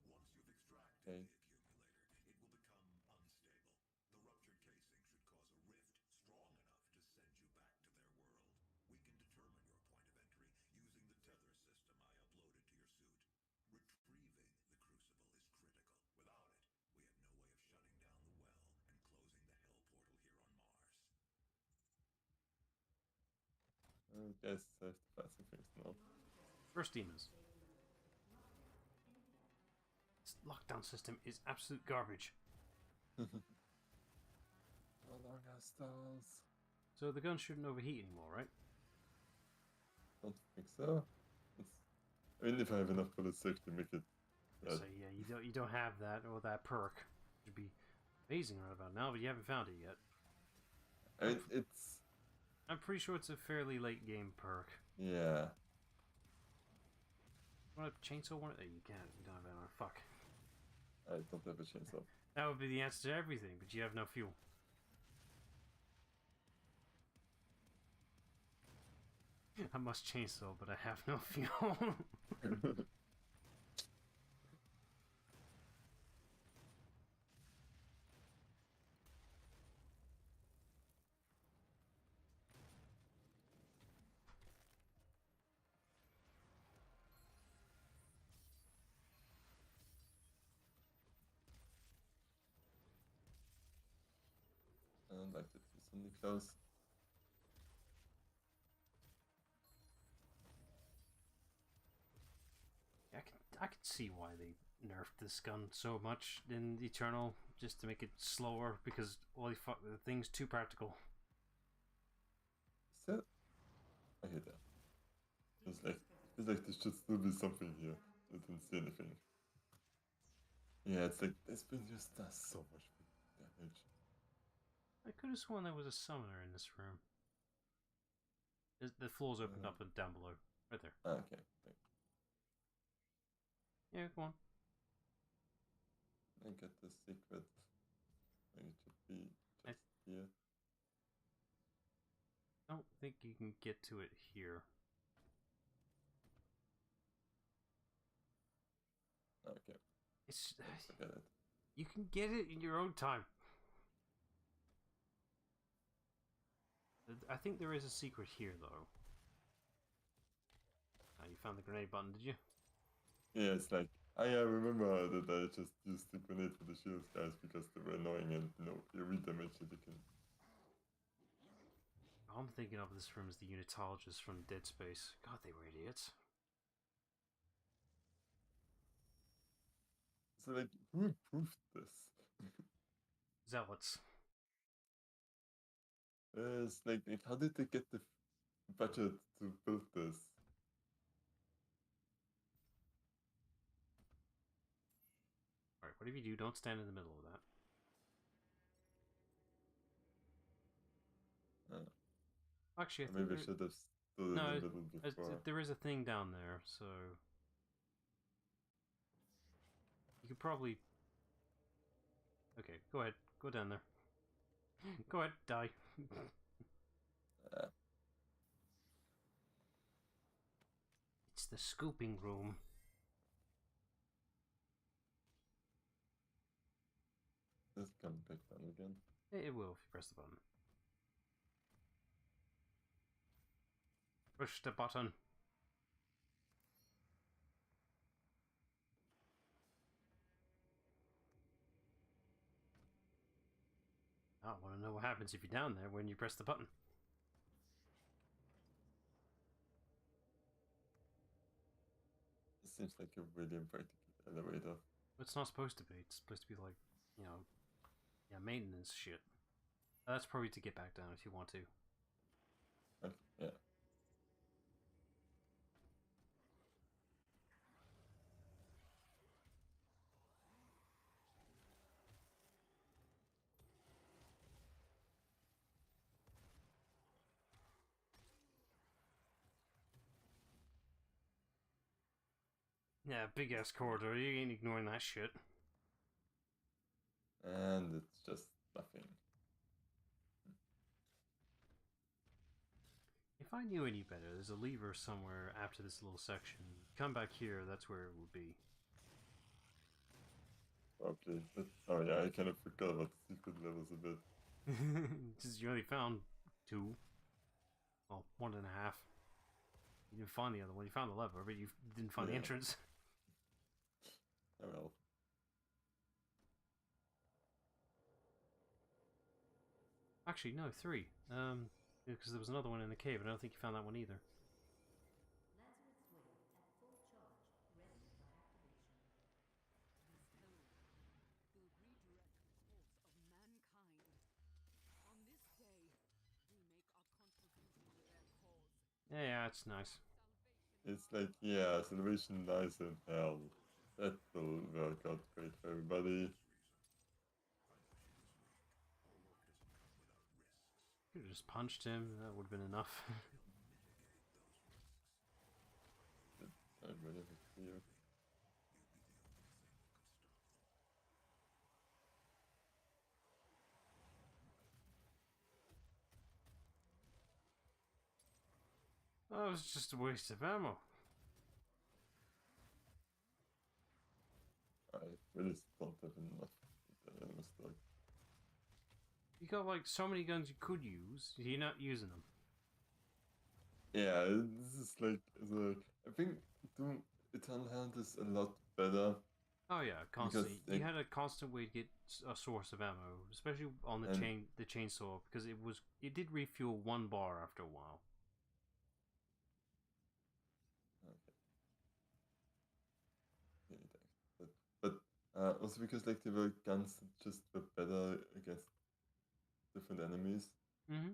Once you've extracted
Okay.
the accumulator, it will become unstable. The ruptured casing should cause a rift strong enough to send you back to their world. We can determine your point of entry using the tether system I uploaded to your suit. Retrieving the crucible is critical. Without it, we have no way of shutting down the well and closing the hell portal here on Mars.
I guess I have to find some things now.
First demons. This lockdown system is absolute garbage.
No longer stalls.
So the gun shouldn't overheat anymore, right?
Don't think so. I mean, if I have enough bullets saved to make it.
So yeah, you don't have that or that perk. It would be amazing right about now, but you haven't found it yet.
I mean, it's.
I'm pretty sure it's a fairly late game perk.
Yeah.
You want a chainsaw one? Oh, you can't. You don't have ammo. Fuck.
I don't have a chainsaw.
That would be the answer to everything, but you have no fuel. I must chainsaw, but I have no fuel.
I don't like that he's only close.
I can see why they nerfed this gun so much in Eternal, just to make it slower, because holy fuck, the thing's too practical.
So, I hate that. It's like there should still be something here. I didn't see anything. Yeah, it's like this build just does so much damage.
I could have sworn there was a summoner in this room. The floor's opened up and down below. Right there.
Ah, okay.
Yeah, go on.
I get the secret. It should be just here.
I don't think you can get to it here.
Okay.
It's
Forget it.
you can get it in your own time. I think there is a secret here, though. You found the grenade button, did you?
Yeah, it's like I remember that I just used the grenade for the shields guys because they were annoying and you re-damage it, you can.
All I'm thinking of this room is the unitologists from Dead Space. God, they were idiots.
So like, who improved this?
Zealots.
It's like how did they get the budget to build this?
Alright, whatever you do, don't stand in the middle of that. Actually, I think
Maybe I should have stood in
no,
the middle before.
there is a thing down there, so you could probably. Okay, go ahead, go down there. Go ahead, die.
Uh,
It's the scooping room.
let's come back down again.
It will if you press the button. Push the button. I want to know what happens if you're down there when you press the button.
This seems like a really impractical elevator.
It's not supposed to be. It's supposed to be like, yeah, maintenance shit. That's probably to get back down if you want to.
Okay, yeah.
Yeah, big ass corridor. You ain't ignoring that shit.
And it's just nothing.
If I knew any better, there's a lever somewhere after this little section. Come back here, that's where it would be.
Okay, oh yeah, I kind of forgot about the secret levels a bit.
Just you only found 2. Well, 1.5. You didn't find the other one. You found the lever, but you didn't find the
Yeah.
entrance.
Oh well.
Actually, no, 3. Because there was another one in the cave, and I don't think you found that one either.
Lazarus Wave at full charge, ready for activation.
This helm will redirect the course of mankind. On this day, we make our contribution to their cause.
Yeah, it's nice.
It's like, yeah, Salvation lies in hell. That will work out great for everybody.
Could have just punched him. That would have been enough.
I'm ready for clear.
That was just a waste of ammo.
I really don't have enough ammo stock.
You got like so many guns you could use. You're not using them.
Yeah, this is like, I think Doom Eternal Hand is a lot better.
Oh yeah, constantly.
Because
You had a constant way to get a source of ammo, especially on the
And-
chainsaw, because it did refuel 1 bar after a while.
Okay, thanks. But also because like they were guns that just were better against different enemies.
Mm-hmm.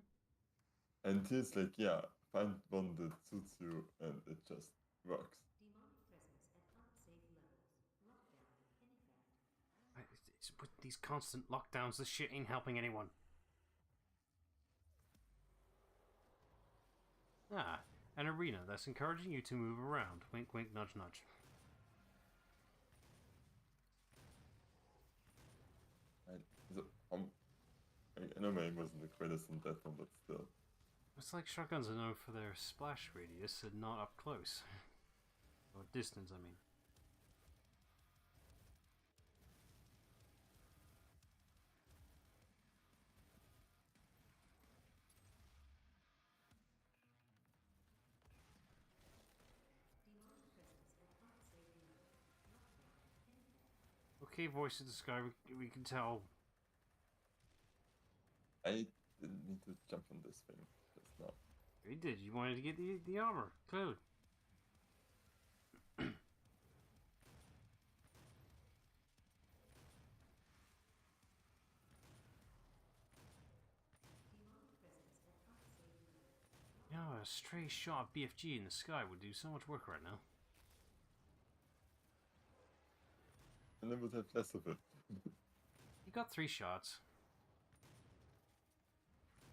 And here's like, yeah, find one that suits you and it just works.
Demonic presence at unsafe levels. Lockdown in effect.
With these constant lockdowns, this shit ain't helping anyone. Ah, an arena that's encouraging you to move around. Wink, wink, nudge, nudge.
I know my aim wasn't the greatest in that one, but still.
It's like shotguns are known for their splash radius and not up close. Or distance, I mean. okay, voice of the sky, we can tell.
I didn't need to jump on this thing just now.
You did. You wanted to get the armor, clearly. You know, a stray shot BFG in the sky would do so much work right now.
And I would have less of it.
You got 3 shots.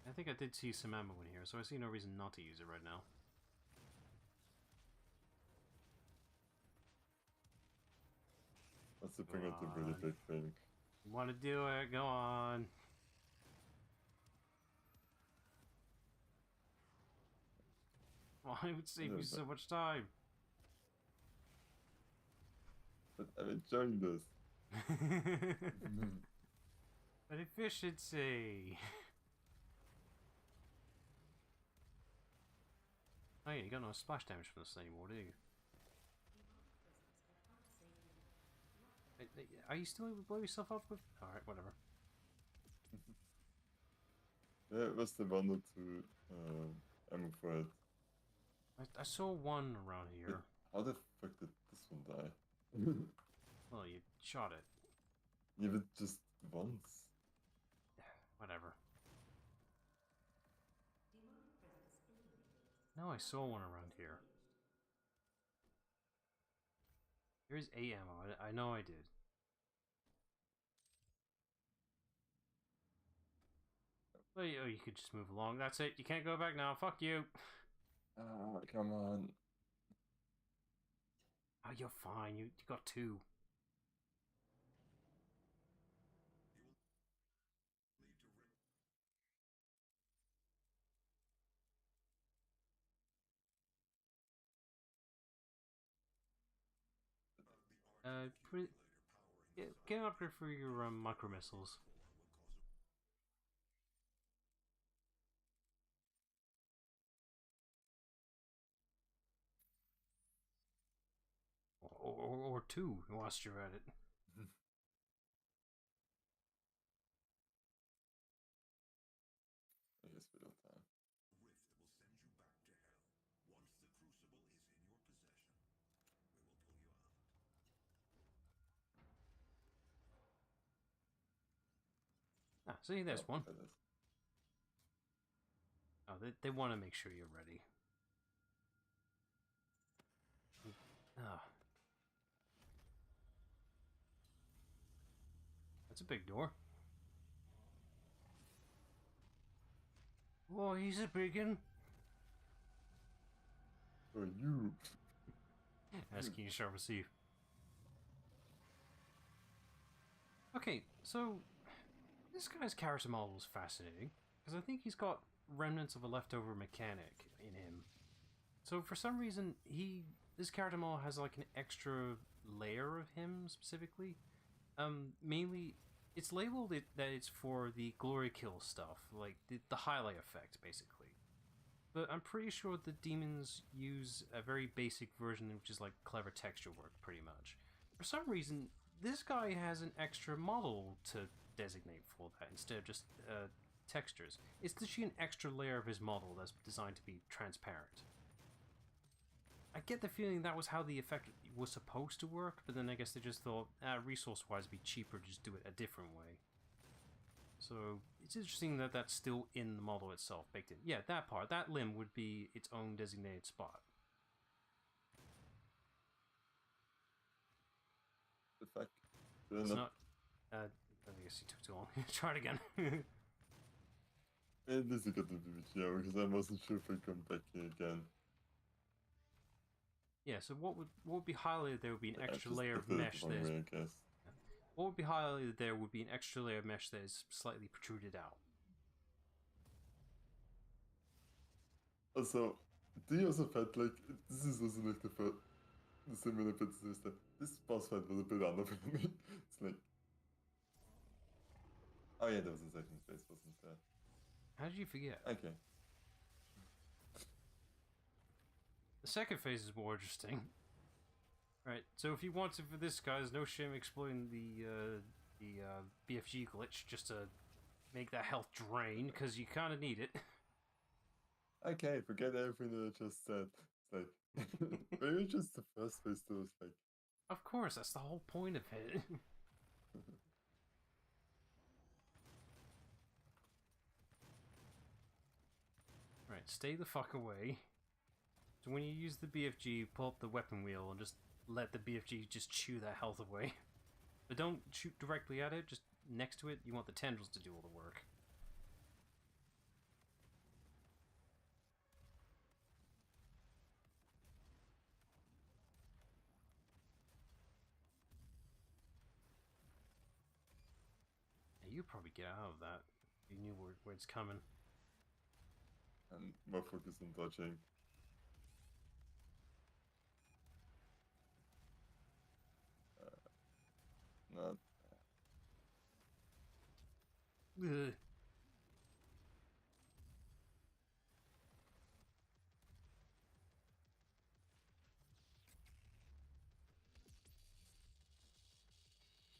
I think I did see some ammo in here, so I see no reason not to use it right now.
Let's bring out the really big thing.
You want to do it? Go on. Well, it would save you so much time.
But I'm enjoying this.
But efficiency. Oh yeah, you got no splash damage from this anymore, do you? Are you still able to blow yourself up with? Alright, whatever.
Yeah, it was the 1 or 2 ammo for it.
I saw one around here.
How the fuck did this one die?
Well, you shot it.
Yeah, but just once.
Whatever. No, I saw one around here. There is A ammo. I know I did. Well, you could just move along. That's it. You can't go back now. Fuck you.
Ah, come on.
Oh, you're fine. You got 2. Yeah, get an upgrade for your micro missiles. Or 2 whilst you're at it.
I guess we don't have.
Ah, see, there's one.
That is.
Oh, they want to make sure you're ready. Ah. That's a big door. Oh, he's a biggin.
Who are you?
Asking you shall receive. Okay, so this guy's character model is fascinating because I think he's got remnants of a leftover mechanic in him. So for some reason, this character model has like an extra layer of him specifically. Mainly, it's labeled that it's for the glory kill stuff, like the highlight effect, basically. But I'm pretty sure the demons use a very basic version, which is like clever texture work, pretty much. For some reason, this guy has an extra model to designate for that instead of just textures. It's literally an extra layer of his model that's designed to be transparent. I get the feeling that was how the effect was supposed to work, but then I guess they just thought, resource-wise, it'd be cheaper to just do it a different way. So it's interesting that that's still in the model itself, baked in. Yeah, that part, that limb would be its own designated spot.
The fuck?
It's not. I guess you took too long. Try it again.
At least I got the BBQ because I wasn't sure if I'd come back here again.
Yeah, so what would be highlighted there would be an extra layer of mesh that is...
I guess.
What would be highlighted there would be an extra layer of mesh that is slightly protruded out.
Also, do you also felt like this is also like the similar bit to this stuff? This boss fight was a bit underwhelming. It's like, oh yeah, there was a second phase, wasn't there?
How did you forget?
Okay.
The second phase is more interesting. Right, so if you want it for this guy, there's no shame exploiting the BFG glitch just to make that health drain, because you kind of need it.
Okay, forget everything that I just said. It's like maybe just the first phase too is like
Of course, that's the whole point of it. Right, stay the fuck away. So when you use the BFG, pull up the weapon wheel and just let the BFG just chew that health away. But don't shoot directly at it, just next to it. You want the tendrils to do all the work. Yeah, you'd probably get out of that if you knew where it's coming.
and more focus on dodging. Not
Ugh.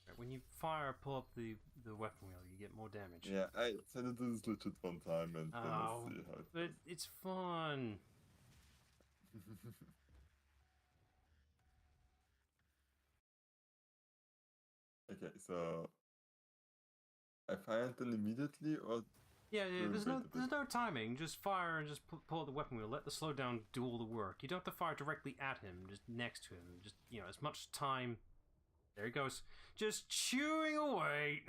Right, when you fire, pull up the weapon wheel, you get more damage.
yeah, I tried to do this legit one time and then
Oh,
we'll see how it
but
goes.
it's fun.
Okay, so I fire it then immediately or
Yeah,
do
there's
we
no
wait a bit?
there's no timing. Just fire and just pull out the weapon wheel. Let the slowdown do all the work. You don't have to fire directly at him. Just next to him. Just as much time. There he goes. Just chewing away.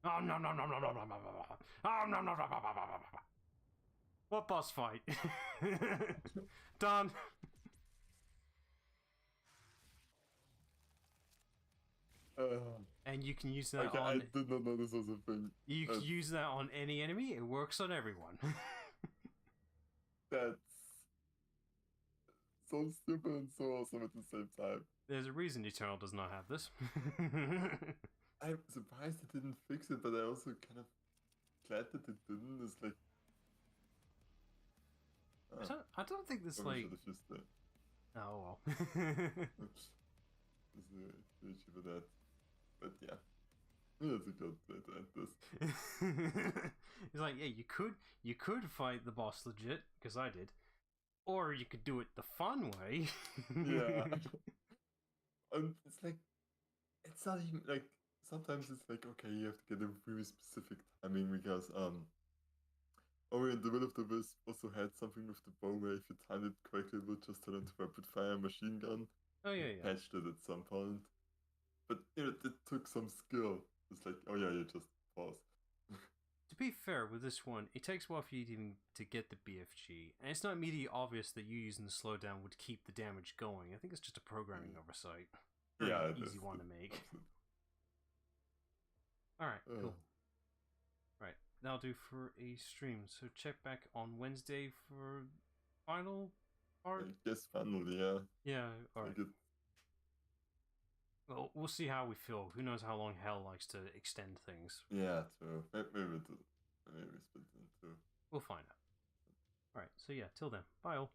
Oh no no no no no no no no. Oh no no no no no no. What boss fight? Done. And you can use that
Okay, I
on.
did not know this was a thing.
You can use that on any enemy. It works on everyone.
That's so stupid and so awesome at the same time.
There's a reason Eternal does not have this.
I'm surprised it didn't fix it, but I also kind of glad that it didn't. It's like,
I don't think this
probably
like.
should have used that.
Oh well.
There's a issue with that. But yeah, that's a good way to end this.
It's like, yeah, you could fight the boss legit, because I did, or you could do it the fun way.
Yeah. And it's like, it's not even like, sometimes it's like, okay, you have to get a really specific timing because, Ori and the Will of the Wisp also had something with the bow where if you timed it correctly, it would just turn into a rapid fire machine gun.
Oh yeah,
They
yeah.
patched it at some point. But it took some skill. It's like, oh yeah, you just pause.
To be fair with this one, it takes a while for you to get the BFG, and it's not immediately obvious that you using the slowdown would keep the damage going. I think it's just a programming oversight. Very
Yeah, it
easy
is.
one to make.
Absolutely.
Alright, cool.
Uh.
Right, that'll do for a stream. So check back on Wednesday for final part.
I guess finally, yeah.
Yeah, alright.
Like
Well, we'll see how we feel. Who knows how long Hell likes to extend things.
yeah, true. Maybe split it in two.
We'll find out. Alright, so yeah, till then. Bye all.